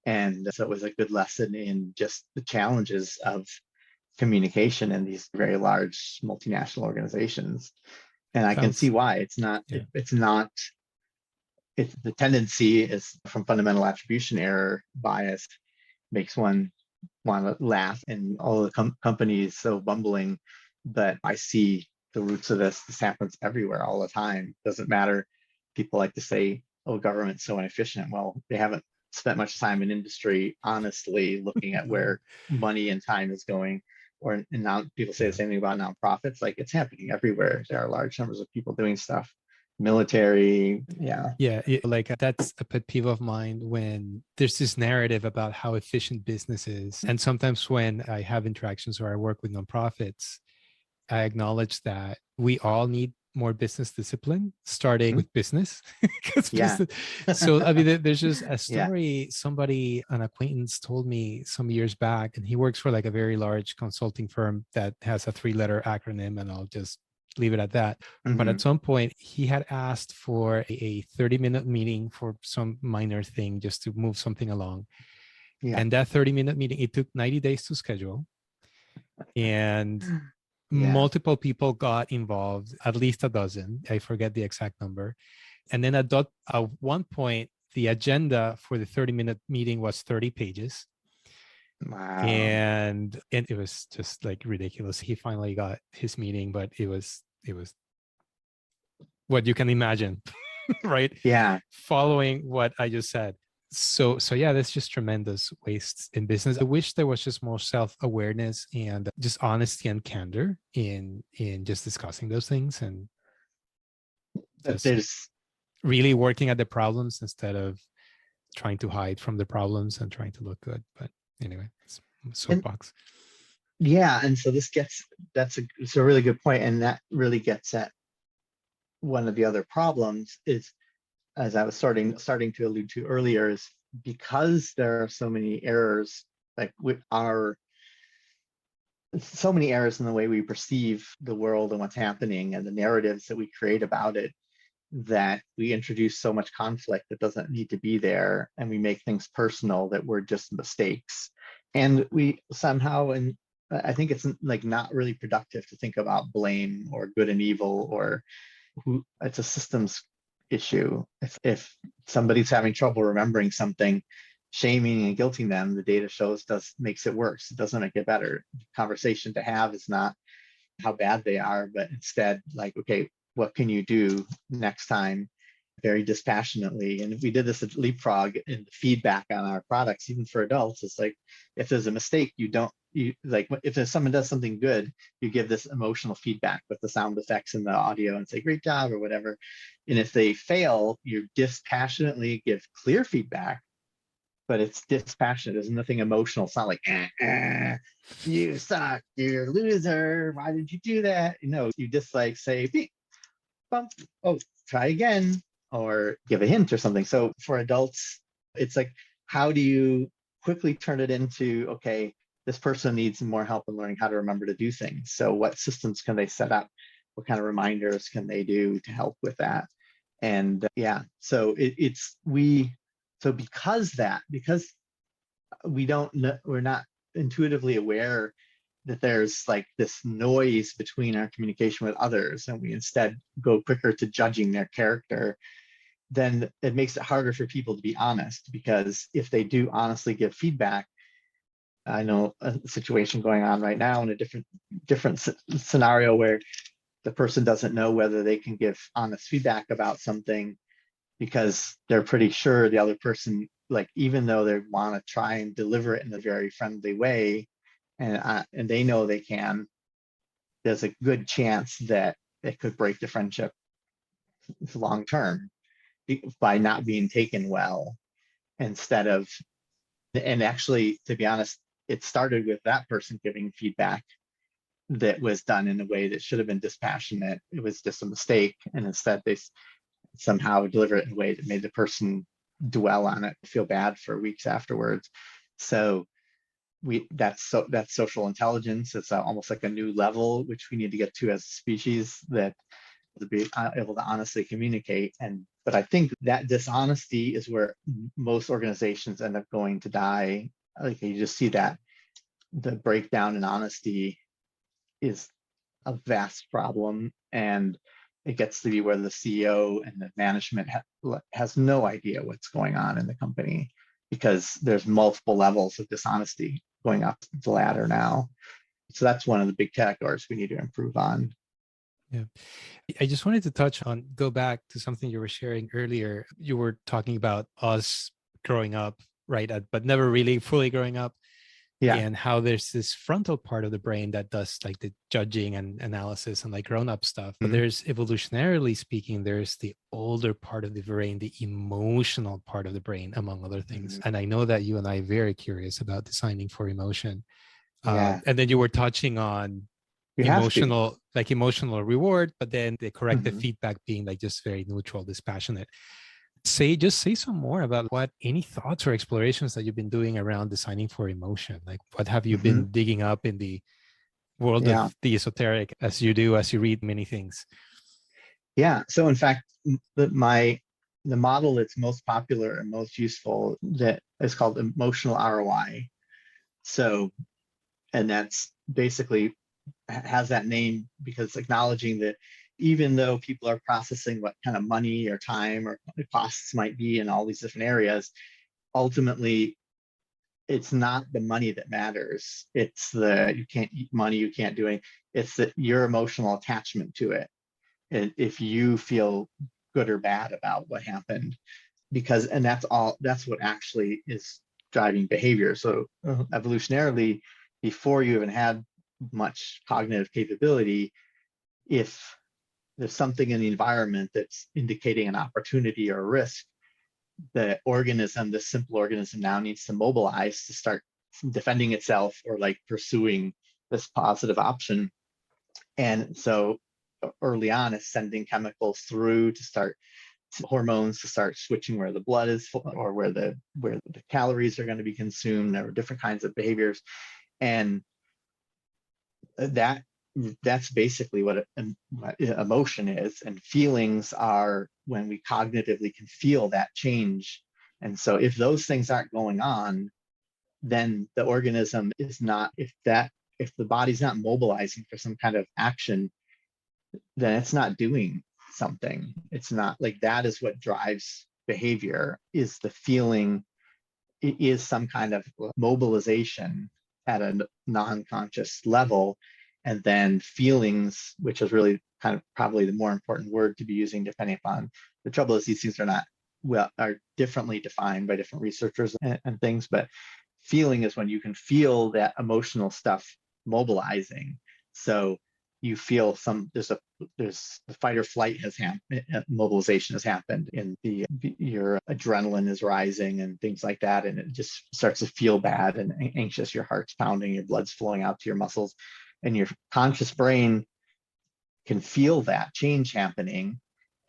And so it was a good lesson in just the challenges of communication in these very large multinational organizations. And I can see Sounds, why yeah. it's not, it's the tendency is from fundamental attribution error bias makes one want to laugh and all the companies so bumbling. But I see the roots of this. This happens everywhere all the time. Doesn't matter. People like to say, oh, government's so inefficient. Well, they haven't spent much time in industry honestly looking at where money and time is going. Or and now people say the Yeah. same thing about nonprofits. Like, it's happening everywhere. There are large numbers of people doing stuff. Military, yeah. Yeah, like that's a pet peeve of mine when there's this narrative about how efficient business is. And sometimes when I have interactions or I work with nonprofits, I acknowledge that we all need more business discipline, starting Mhm. with business. Because Yeah. business. So, I mean, there's just a Yeah. story somebody, an acquaintance told me some years back, and he works for like a very large consulting firm that has a three-letter acronym, and I'll just leave it at that. But at Hmm. some point, he had asked for a 30-minute meeting for some minor thing just to move something along. Yeah. And that 30-minute meeting, it took 90 days to schedule. And Yeah. multiple people got involved, at least a dozen. I forget the exact number. And then at one point, the agenda for the 30-minute meeting was 30 pages. Wow. and it was just like ridiculous. He finally got his meeting, but it was what you can imagine, right? Yeah. Following what I just said. So yeah, there's just tremendous wastes in business. I wish there was just more self-awareness and just honesty and candor in just discussing those things, and But just there's really working at the problems instead of trying to hide from the problems and trying to look good. But anyway, it's and soapbox. yeah, and so it's a really good point, and that really gets at one of the other problems is, as I was starting to allude to earlier, is because there are so many errors, like with our so many errors in the way we perceive the world and what's happening and the narratives that we create about it, that we introduce so much conflict that doesn't need to be there, and we make things personal that were just mistakes. And we somehow, and I think it's like not really productive to think about blame or good and evil, or who, it's a systems issue. If somebody's having trouble remembering something, shaming and guilting them, the data shows does makes it worse. It doesn't make it better. The conversation to have is not how bad they are, but instead like, okay, what can you do next time, very dispassionately. And if we did this at Leapfrog in the feedback on our products, even for adults, it's like, if there's a mistake, you like, if someone does something good, you give this emotional feedback with the sound effects and the audio and say, great job or whatever. And if they fail, you dispassionately give clear feedback, but it's dispassionate. There's nothing emotional. It's not like, you suck, you're a loser. Why did you do that? You just like say, bump, oh, try again, or give a hint or something. So for adults, it's like, how do you quickly turn it into, okay, this person needs more help in learning how to remember to do things. So what systems can they set up? What kind of reminders can they do to help with that? And yeah, so so because we're not intuitively aware that there's like this noise between our communication with others, and we instead go quicker to judging their character, then it makes it harder for people to be honest. Because if they do honestly give feedback, I know a situation going on right now in a different scenario where the person doesn't know whether they can give honest feedback about something, because they're pretty sure the other person, like, even though they want to try and deliver it in a very friendly way, and they know they can, there's a good chance that it could break the friendship long term by not being taken well. Instead of, and actually, to be honest, it started with that person giving feedback that was done in a way that should have been dispassionate. It was just a mistake, and instead they somehow deliver it in a way that made the person dwell on it, feel bad for weeks afterwards. So that's social intelligence. It's almost like a new level which we need to get to as a species, that to be able to honestly communicate. But I think that dishonesty is where most organizations end up going to die. Like, you just see that the breakdown in honesty is a vast problem, and it gets to be where the CEO and the management has no idea what's going on in the company, because there's multiple levels of dishonesty going up the ladder now. So that's one of the big categories we need to improve on. Yeah. I just wanted to go back to something you were sharing earlier. You were talking about us growing up, right? But never really fully growing up, Yeah. and how there's this frontal part of the brain that does like the judging and analysis and like grown up stuff. But Mm-hmm. there's, evolutionarily speaking, there's the older part of the brain, the emotional part of the brain, among other things. Mm-hmm. And I know that you and I are very curious about designing for emotion. Yeah. And then you were touching on You have to. emotional reward, but then the corrective Mm-hmm. feedback being like just very neutral, dispassionate. Say some more about any thoughts or explorations that you've been doing around designing for emotion. Like, what have you Mm-hmm. been digging up in the world Yeah. of the esoteric, as you do as you read many things? Yeah. So in fact, the model that's most popular and most useful that is called emotional ROI. So, and that's basically has that name because acknowledging that even though people are processing what kind of money or time or costs might be in all these different areas, ultimately it's not the money that matters. It's the, you can't eat money, you can't do anything. It's that your emotional attachment to it. And if you feel good or bad about what happened, because, and that's what actually is driving behavior. So evolutionarily, before you even had much cognitive capability, if there's something in the environment that's indicating an opportunity or a risk, the organism, the simple organism, now needs to mobilize to start defending itself or like pursuing this positive option. And so early on, it's sending chemicals through to start, hormones to start switching where the blood is, or where the calories are going to be consumed, or different kinds of behaviors. And that that's basically what emotion is. And feelings are when we cognitively can feel that change. And so if those things aren't going on, then the organism is not, if the body's not mobilizing for some kind of action, then it's not doing something. It's not like, that is what drives behavior, is the feeling. It is some kind of mobilization at a non-conscious level. And then feelings, which is really kind of probably the more important word to be using, depending upon, the trouble is these things are not, well, are differently defined by different researchers and things, but feeling is when you can feel that emotional stuff mobilizing. So you feel there's the fight or flight has happened, mobilization has happened, and your adrenaline is rising and things like that, and it just starts to feel bad and anxious. Your heart's pounding, your blood's flowing out to your muscles, and your conscious brain can feel that change happening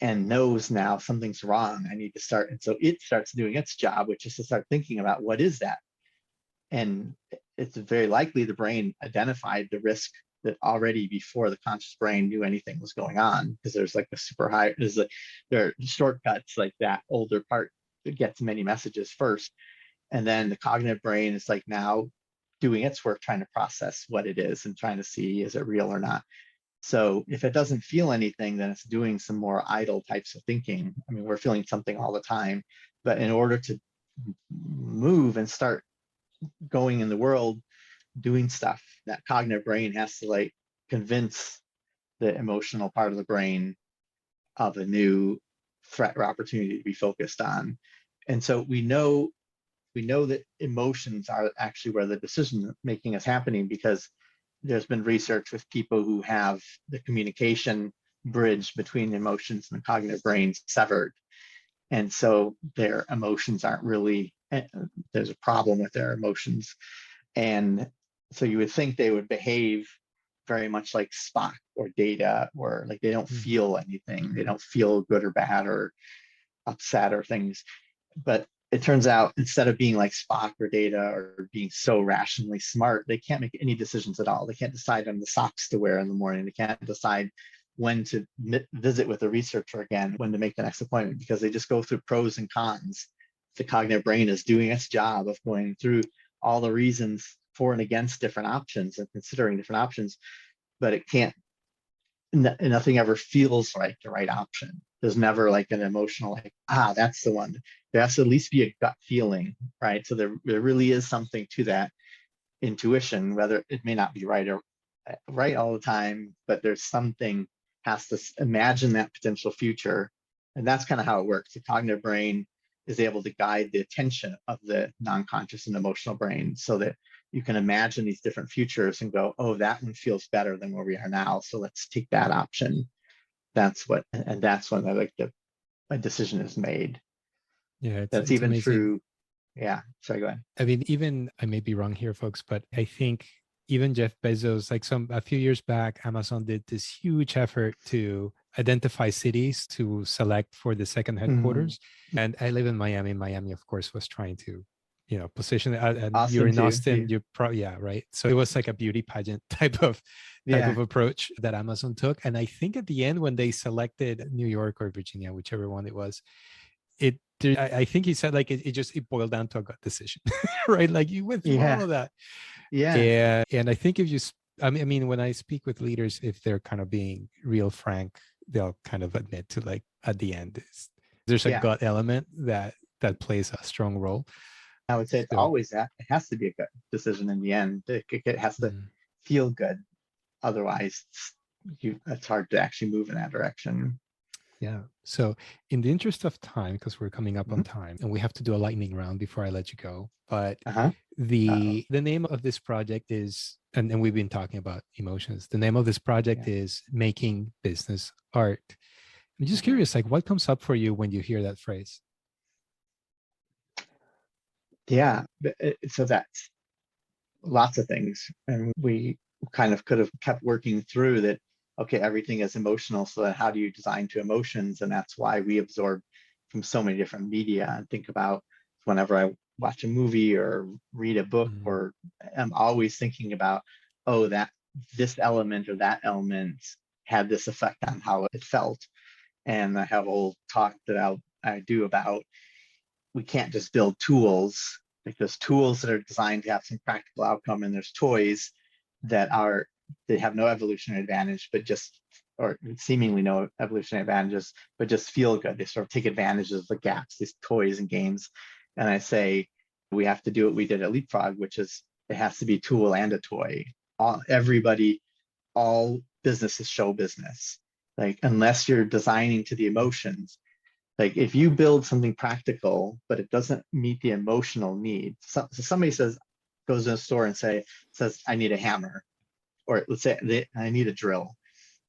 and knows now something's wrong. I need to start, and so it starts doing its job, which is to start thinking about what is that. And it's very likely the brain identified the risk that already before the conscious brain knew anything was going on, because there's like a super high, there are shortcuts, like that older part that gets many messages first. And then the cognitive brain is like now doing its work, trying to process what it is and trying to see, is it real or not? So if it doesn't feel anything, then it's doing some more idle types of thinking. I mean, we're feeling something all the time, but in order to move and start going in the world, doing stuff, that cognitive brain has to like convince the emotional part of the brain of a new threat or opportunity to be focused on. And so we know that emotions are actually where the decision making is happening, because there's been research with people who have the communication bridge between emotions and the cognitive brain severed. And so their emotions aren't really, there's a problem with their emotions. And so you would think they would behave very much like Spock or Data, or like they don't feel anything. They don't feel good or bad or upset or things. But it turns out, instead of being like Spock or Data or being so rationally smart, they can't make any decisions at all. They can't decide on the socks to wear in the morning. They can't decide when to visit with a researcher again, when to make the next appointment, because they just go through pros and cons. The cognitive brain is doing its job of going through all the reasons for and against different options and considering different options, but it can't, nothing ever feels like the right option. There's never like an emotional, like, that's the one. There has to at least be a gut feeling, right? So there really is something to that intuition, whether it may not be right or right all the time, but there's something, has to imagine that potential future. And that's kind of how it works. The cognitive brain is able to guide the attention of the non-conscious and emotional brain, so that you can imagine these different futures and go, oh, that one feels better than where we are now, so let's take that option. That's when a decision is made. Yeah, That's it's even amazing. true. Yeah, sorry, go ahead. I mean, even, I may be wrong here, folks, but I think even Jeff Bezos, like a few years back, Amazon did this huge effort to identify cities to select for the second Mhm. headquarters. And I live in Miami. Miami, of course, was trying to, position it. And you're Austin in too. Austin. You're yeah, right. So it was like a beauty pageant type Yeah, of approach that Amazon took. And I think at the end, when they selected New York or Virginia, whichever one it was, I think he said like it boiled down to a gut decision, right? Like you went through all yeah, of that, yeah, and I think if you, I mean, when I speak with leaders, if they're kind of being real frank, they'll kind of admit to, like, at the end, there's a yeah. gut element that plays a strong role. I would say it's So, always that it has to be a good decision in the end. It has to mm, feel good. Otherwise, it's hard to actually move in that direction. yeah. So, in the interest of time, because we're coming up on Mhm. time, and we have to do a lightning round before I let you go. But Uh-huh. Uh-oh. the name of this project is, and we've been talking about emotions. The name of this project Yeah. is Making Business Art. I'm just Mhm. curious, like, what comes up for you when you hear that phrase? Yeah. So that's lots of things. And we kind of could have kept working through that. Okay, everything is emotional. So then how do you design to emotions? And that's why we absorb from so many different media and think about whenever I watch a movie or read a book, Mm, or I'm always thinking about, oh, that this element or that element had this effect on how it felt. And I have a whole talk that I do about we can't just build tools. Like there's tools that are designed to have some practical outcome, and there's toys that are they have no evolutionary advantage, but just or seemingly no evolutionary advantages, but just feel good. They sort of take advantage of the gaps, these toys and games. And I say we have to do what we did at Leapfrog, which is it has to be a tool and a toy. Everybody, all business is show business. Like unless you're designing to the emotions, like if you build something practical, but it doesn't meet the emotional need. So somebody goes in a store and says, I need a hammer, or let's say I need a drill.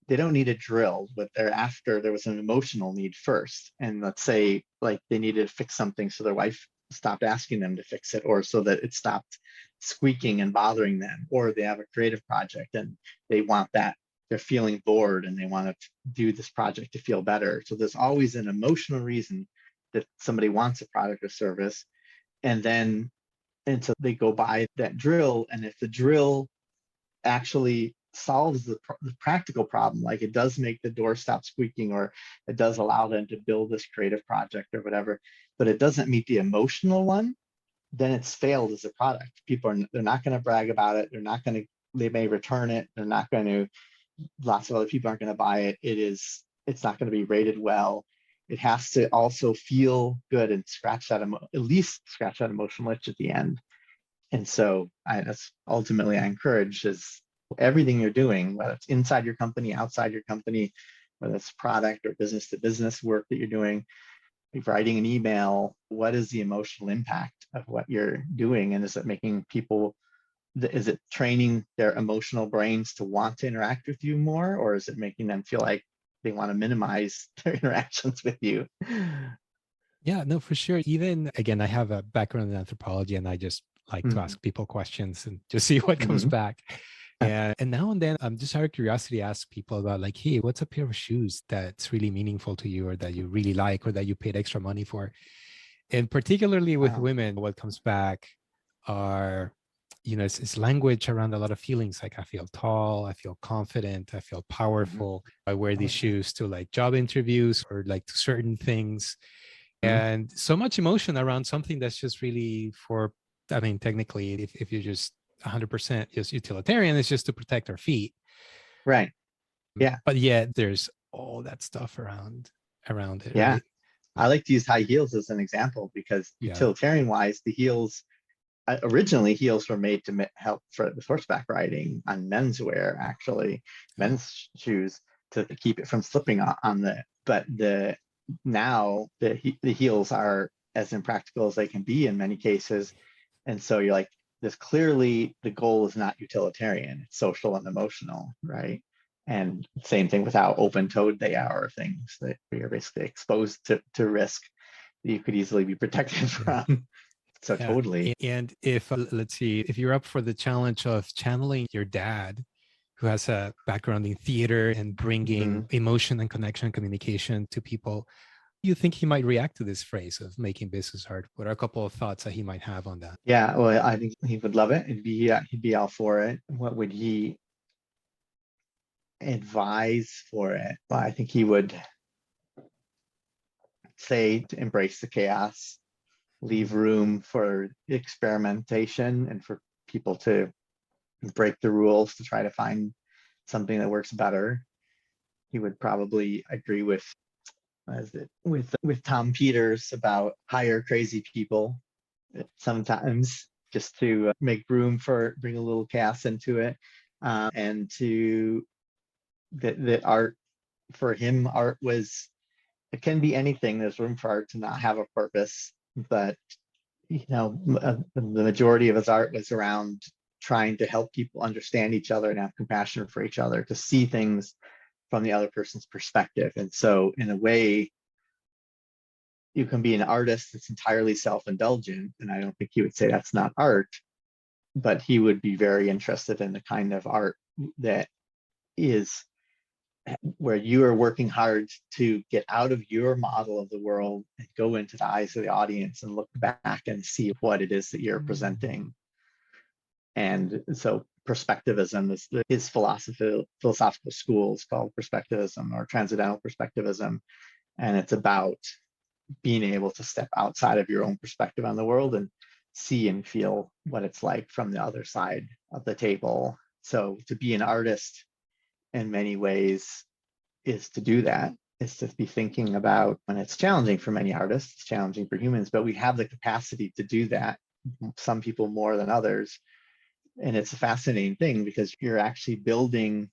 They don't need a drill, but they're after there was an emotional need first. And let's say like they needed to fix something so their wife stopped asking them to fix it, or so that it stopped squeaking and bothering them, or they have a creative project and they want that they're feeling bored and they want to do this project to feel better. So there's always an emotional reason that somebody wants a product or service. And then and so they go buy that drill. And if the drill actually solves the practical problem, like it does make the door stop squeaking, or it does allow them to build this creative project or whatever, but it doesn't meet the emotional one, then it's failed as a product. People are they're not going to brag about it. They're not going to they may return it. They're not going to lots of other people aren't going to buy it. It's not going to be rated well. It has to also feel good and scratch that at least scratch that emotional itch at the end. And so that's ultimately I encourage is everything you're doing, whether it's inside your company, outside your company, whether it's product or business to business work that you're doing, if writing an email, what is the emotional impact of what you're doing? And is it making people, is it training their emotional brains to want to interact with you more? Or is it making them feel like they want to minimize their interactions with you? yeah, no, for sure. Even again, I have a background in anthropology, and I just like to Mm-hmm. ask people questions and just see what comes Mm-hmm. back. And now and then, I'm just out of curiosity, ask people about like, hey, what's a pair of shoes that's really meaningful to you, or that you really like, or that you paid extra money for? And particularly with Wow. women, what comes back are, it's language around a lot of feelings. Like I feel tall, I feel confident, I feel Mm-hmm. powerful. I wear Oh these yeah. shoes to like job interviews or like to certain things, Mm-hmm. and so much emotion around something that's just really for, I mean, technically, if you're just 100% just utilitarian, it's just to protect our feet. Right. Yeah. But yet there's all that stuff around it, Yeah. right? I like to use high heels as an example because Yeah. utilitarian wise, the heels originally heels were made to help for the horseback riding on menswear, actually Yeah. men's shoes to keep it from slipping on the. But the now the heels are as impractical as they can be in many cases, and so you're like, this clearly the goal is not utilitarian; it's social and emotional, right? And same thing with how open-toed they are, things that you're basically exposed to risk that you could easily be protected Yeah. from. So Yeah. totally. And if, let's see, if you're up for the challenge of channeling your dad, who has a background in theater and bringing Mhm. emotion and connection and communication to people, you think he might react to this phrase of making business hard? What are a couple of thoughts that he might have on that? Yeah, well, I think he would love it. He'd be all for it. What would he advise for it? Well, I think he would say to embrace the chaos, leave Mm, room for experimentation and for people to break the rules to try to find something that works better. He would probably agree with Tom Peters about hire crazy people sometimes, just to make room for, bring a little chaos into it, and to that art, for him, art was, it can be anything. There's room for art to not have a purpose, but the majority of his art was around trying to help people understand each other and have compassion for each other, to see things from the other person's perspective. And so, in a way, you can be an artist that's entirely self-indulgent, and I don't think he would say that's not art, but he would be very interested in the kind of art that is where you are working hard to get out of your model of the world and go into the eyes of the audience and look back and see what it is that you're presenting. And so perspectivism is his philosophical school is called perspectivism, or transcendental perspectivism. And it's about being able to step outside of your own perspective on the world and see and feel what it's like from the other side of the table. So to be an artist in many ways is to do that, is to be thinking about, when it's challenging for many artists, it's challenging for humans, but we have the capacity to do that, some people more than others. And it's a fascinating thing, because you're actually building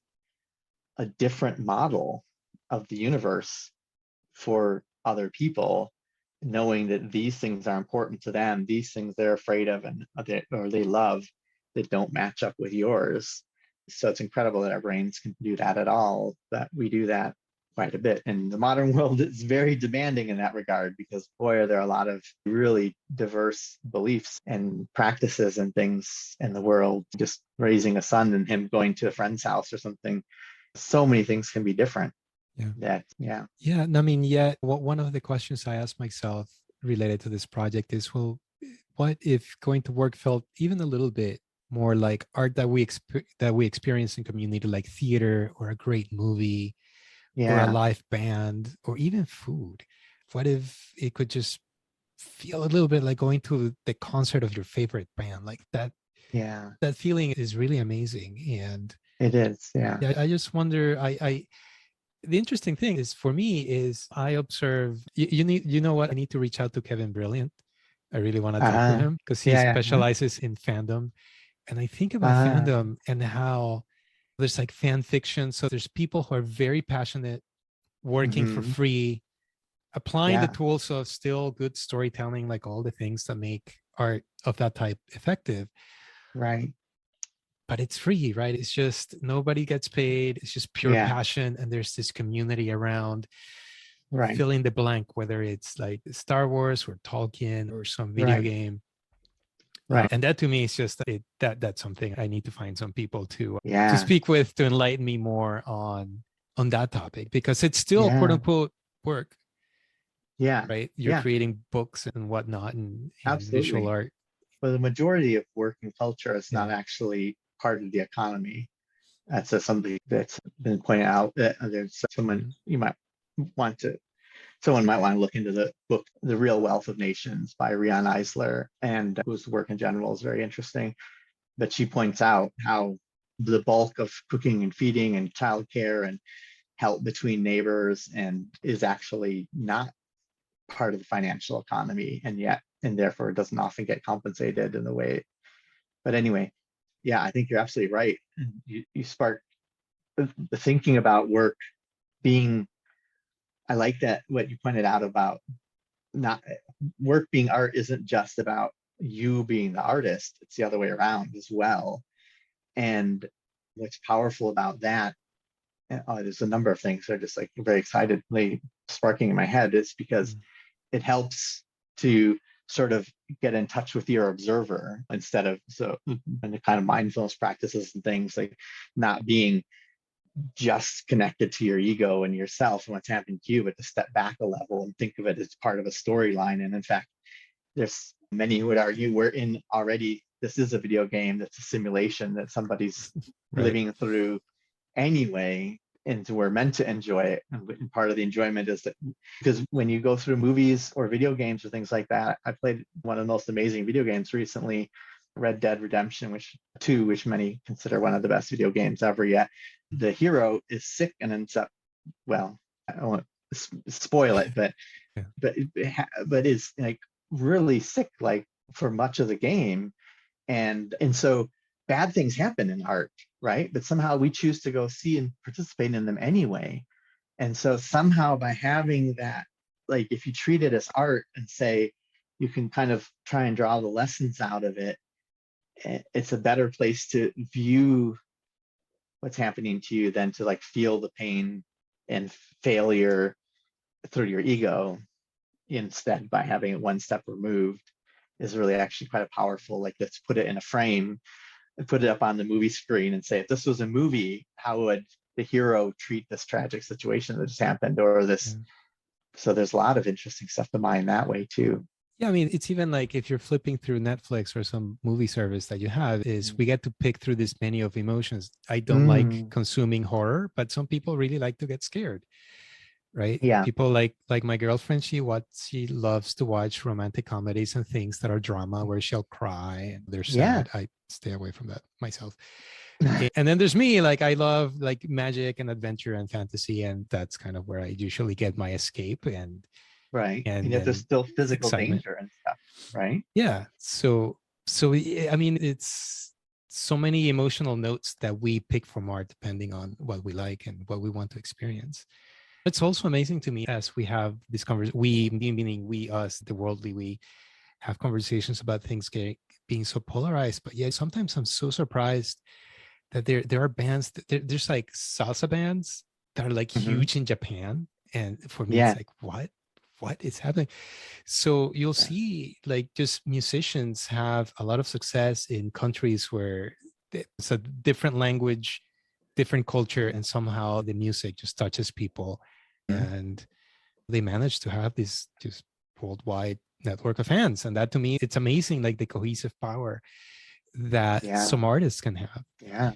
a different model of the universe for other people, knowing that these things are important to them, these things they're afraid of and or they love, that don't match up with yours. So it's incredible that our brains can do that at all, that we do that quite a bit. And the modern world is very demanding in that regard, because boy, are there a lot of really diverse beliefs and practices and things in the world. Just raising a son and him going to a friend's house or something, so many things can be different. Yeah. I mean, yet one of the questions I asked myself related to this project is, well, what if going to work felt even a little bit more like art that we experience in community, like theater or a great movie or a live band or even food? What if it could just feel a little bit like going to the concert of your favorite band? Like that feeling is really amazing. And it is. I just wonder, the interesting thing is, for me, is I observe, you know what, I need to reach out to Kevin Brilliant. I really want to talk to him, because he specializes in fandom. And I think about fandom and how there's like fan fiction. So there's people who are very passionate, working for free, applying the tools of still good storytelling, like all the things that make art of that type effective. Right. But it's free, right? It's just, nobody gets paid. It's just pure passion. And there's this community around fill in the blank, whether it's like Star Wars or Tolkien or some video game. And that to me is just that's something I need to find some people to speak with, to enlighten me more on that topic, because it's still quote unquote work. Right. You're creating books and whatnot, and visual art. But the majority of work and culture is not actually part of the economy. That's something that's been pointed out. That there's someone someone might want to look into the book, The Real Wealth of Nations by Rian Eisler, and whose work in general is very interesting. But she points out how the bulk of cooking and feeding and childcare and help between neighbors and is actually not part of the financial economy, and therefore it doesn't often get compensated in the way. But anyway, I think you're absolutely right. You spark the thinking about work being, I like that what you pointed out about not work being art isn't just about you being the artist, it's the other way around as well. And what's powerful about that, there's a number of things that are just like very excitedly sparking in my head, is because it helps to sort of get in touch with your observer, instead of and the kind of mindfulness practices and things, like not being just connected to your ego and yourself and what's happening to you, but to step back a level and think of it as part of a storyline. And in fact, there's many who would argue this is a video game, that's a simulation that somebody's living through anyway, and we're meant to enjoy it. And part of the enjoyment is that, because when you go through movies or video games or things like that, I played one of the most amazing video games recently, Red Dead Redemption, which many consider one of the best video games ever. Yet the hero is sick and ends up, well, I don't want to spoil it, but is like really sick, like for much of the game. And so bad things happen in art, right? But somehow we choose to go see and participate in them anyway. And so somehow by having that, like if you treat it as art and say you can kind of try and draw the lessons out of it, it's a better place to view what's happening to you than to like feel the pain and failure through your ego. Instead, by having it one step removed is really actually quite a powerful, like let's put it in a frame and put it up on the movie screen and say, if this was a movie, how would the hero treat this tragic situation that just happened, or this. Yeah. So there's a lot of interesting stuff to mine that way too. Yeah, I mean, it's even like if you're flipping through Netflix or some movie service that you have, is we get to pick through this menu of emotions. I don't like Mm, consuming horror, but some people really like to get scared, right? yeah. People like my girlfriend, she loves to watch romantic comedies and things that are drama where she'll cry and they're Yeah. sad. I stay away from that myself. And then there's me, like I love like magic and adventure and fantasy, and that's kind of where I usually get my escape Right. And and yet there's then still physical excitement. danger and stuff, right? Yeah. I mean, it's so many emotional notes that we pick from art depending on what we like and what we want to experience. It's also amazing to me as we have this conversation, we, meaning we, us, the worldly, we have conversations about things being so polarized. But yeah, sometimes I'm so surprised that there are bands, there's like salsa bands that are like Hmm. huge in Japan. And for me, it's Yeah. like, what is happening? So you'll Yeah. see like just musicians have a lot of success in countries where it's a different language, different culture, and somehow the music just touches people. Mhm. And they manage to have this just worldwide network of fans. And that to me, it's amazing, like the cohesive power that Yeah. some artists can have. Yeah.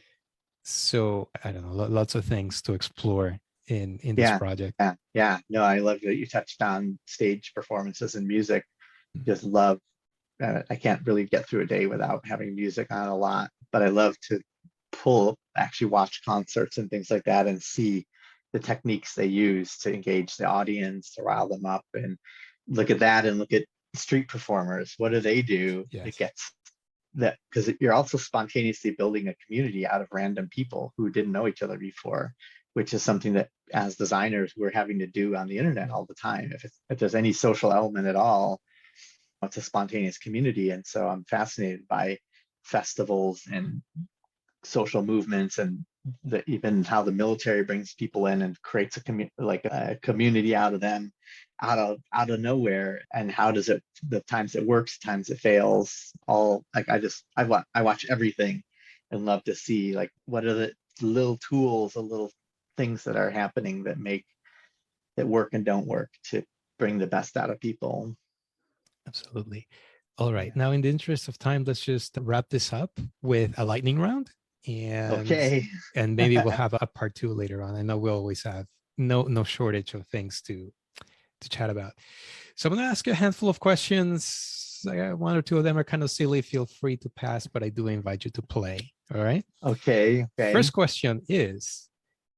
So I don't know, lots of things to explore in this Yeah. project. Yeah. Yeah. No, I love that you touched on stage performances and music. Mm. Just love, I can't really get through a day without having music on a lot, but I love to actually watch concerts and things like that and see the techniques they use to engage the audience, to rile them up, and look at that and look at street performers. What do they do that Yes. gets that? Because you're also spontaneously building a community out of random people who didn't know each other before, which is something that as designers we're having to do on the internet all the time. If there's any social element at all, it's a spontaneous community. And so I'm fascinated by festivals and social movements, and even how the military brings people in and creates like a community out of them, out of nowhere. And how does it, the times it works, times it fails, all like I watch everything and love to see like what are the little tools, the little things that are happening that work and don't work to bring the best out of people. Absolutely. All right. Yeah. Now, in the interest of time, let's just wrap this up with a lightning round, and Okay. maybe we'll have a part two later on. I know we always have no shortage of things to chat about. So I'm going to ask you a handful of questions. One or two of them are kind of silly. Feel free to pass, but I do invite you to play. All right. Okay. Okay. First question is,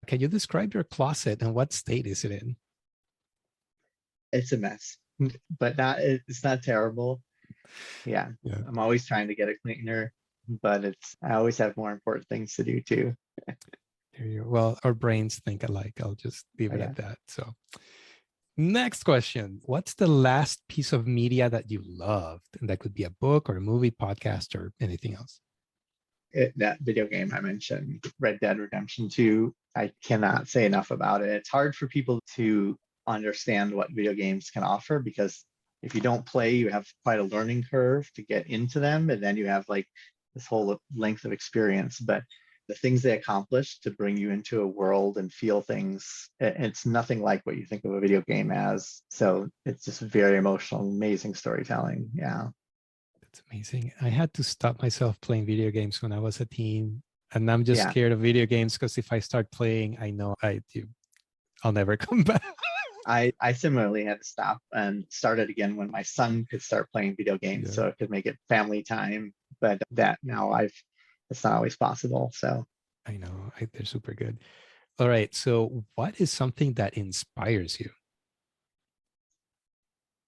can you describe your closet and what state is it in? It's a mess, but it's not terrible. Yeah, Yeah. I'm always trying to get it cleaner, but I always have more important things to do too. There you go. Well, our brains think alike. I'll just leave Oh, it yeah. at that. So next question. What's the last piece of media that you loved? And that could be a book or a movie, podcast, or anything else. That video game I mentioned, Red Dead Redemption 2, I cannot say enough about it. It's hard for people to understand what video games can offer, because if you don't play, you have quite a learning curve to get into them. And then you have like this whole length of experience. But the things they accomplish to bring you into a world and feel things, it's nothing like what you think of a video game as. So it's just very emotional, amazing storytelling. Yeah. That's amazing. I had to stop myself playing video games when I was a teen. And I'm just Yeah. scared of video games because if I start playing, I know I'll never come back. I similarly had to stop and started again when my son could start playing video games, Yeah, so it could make it family time. But that now it's not always possible. So, I know. They're super good. All right. So, what is something that inspires you?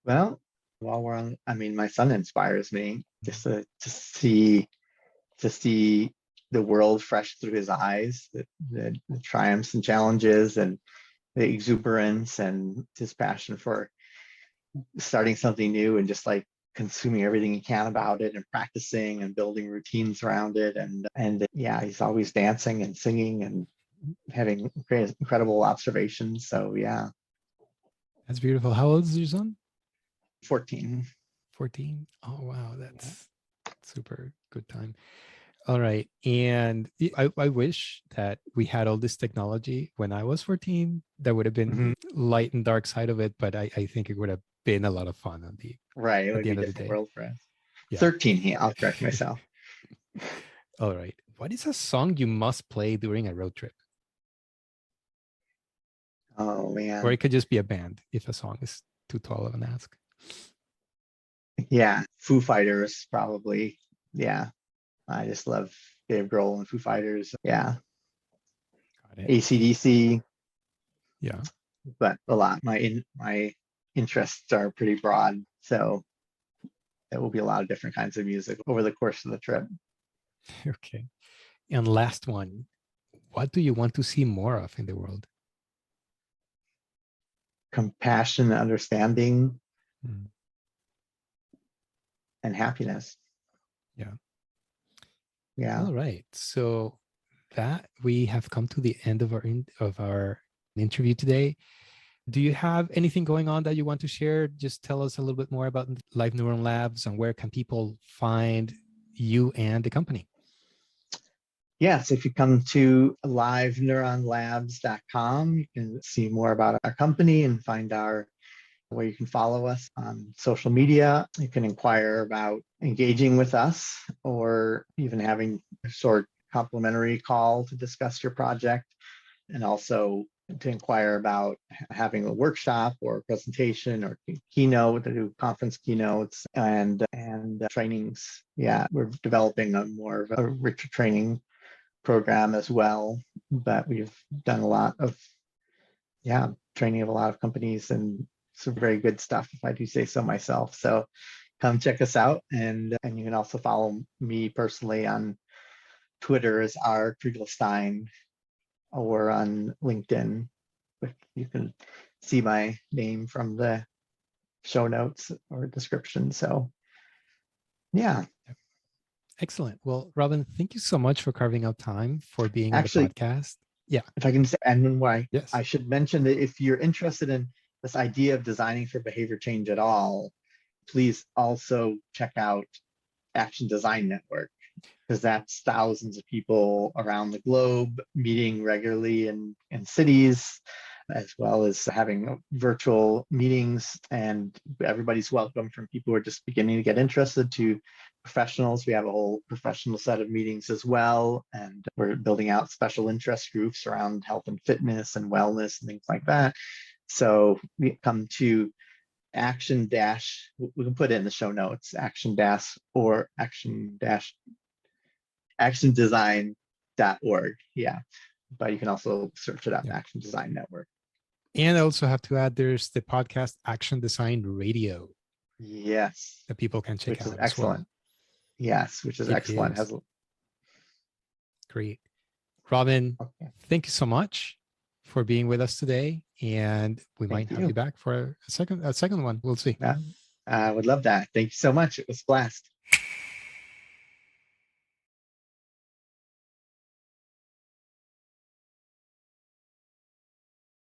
well, while we're on, I mean, my son inspires me just to see the world fresh through his eyes, the triumphs and challenges and the exuberance and his passion for starting something new and just like consuming everything he can about it and practicing and building routines around it. And yeah, he's always dancing and singing and having great, incredible observations. So yeah, That's beautiful. How old is your son? 14. 14. Oh, wow. That's super good time. All right. And I wish that we had all this technology when I was 14. That would have been Mhm. light and dark side of it, but I think it would have been a lot of fun Right. It at would the be a end of the different day. world for us. Yeah. 13, I'll correct myself. All right. What is a song you must play during a road trip? Oh Or man. it could just be a band if a song is too tall of an ask. Yeah. Foo Fighters, probably. Yeah. I just love Dave Grohl and Foo Fighters. Yeah. Got it. AC/DC, Yeah. but a lot. My interests are pretty broad. So there will be a lot of different kinds of music over the course of the trip. Okay. And last one, what do you want to see more of in the world? Compassion, understanding, Mm, and happiness. yeah. Yeah. All right. So that we have come to the end of our interview today. Do you have anything going on that you want to share? Just tell us a little bit more about Live Neuron Labs and where can people find you and the company? Yes, if you come to liveneuronlabs.com, you can see more about our company and find our where you can follow us on social media. You can inquire about engaging with us or even having a short complimentary call to discuss your project, and also to inquire about having a workshop or a presentation or keynote, to do conference keynotes and trainings. Yeah, we're developing a more of a richer training program as well, but we've done a lot of training of a lot of companies and some very good stuff, if I do say so myself. So come check us out, and you can also follow me personally on Twitter as R Krieglstein or on LinkedIn. You can see my name from the show notes or description. So yeah, Excellent. Well, Robin, thank you so much for carving out time for being on the actually, podcast. Yeah. if I can say, and why Yes. I should mention that if you're interested in this idea of designing for behavior change at all, please also check out Action Design Network, because that's thousands of people around the globe meeting regularly in cities, as well as having virtual meetings. And everybody's welcome, from people who are just beginning to get interested to professionals. We have a whole professional set of meetings as well. And we're building out special interest groups around health and fitness and wellness and things like that. So we come to action dash, we can put it in the show notes, action dash or action dash actiondesign.org. Yeah. But you can also search it up, Yeah. Action Design Network. And I also have to add there's the podcast Action Design Radio Yes. that people can check Which is out as well. excellent. Yes, which is It excellent. is great. Robin, Okay. thank you so much for being with us today. And we might Thank have you you. back for a second one. We'll see. I would love that. Thank you so much. It was a blast.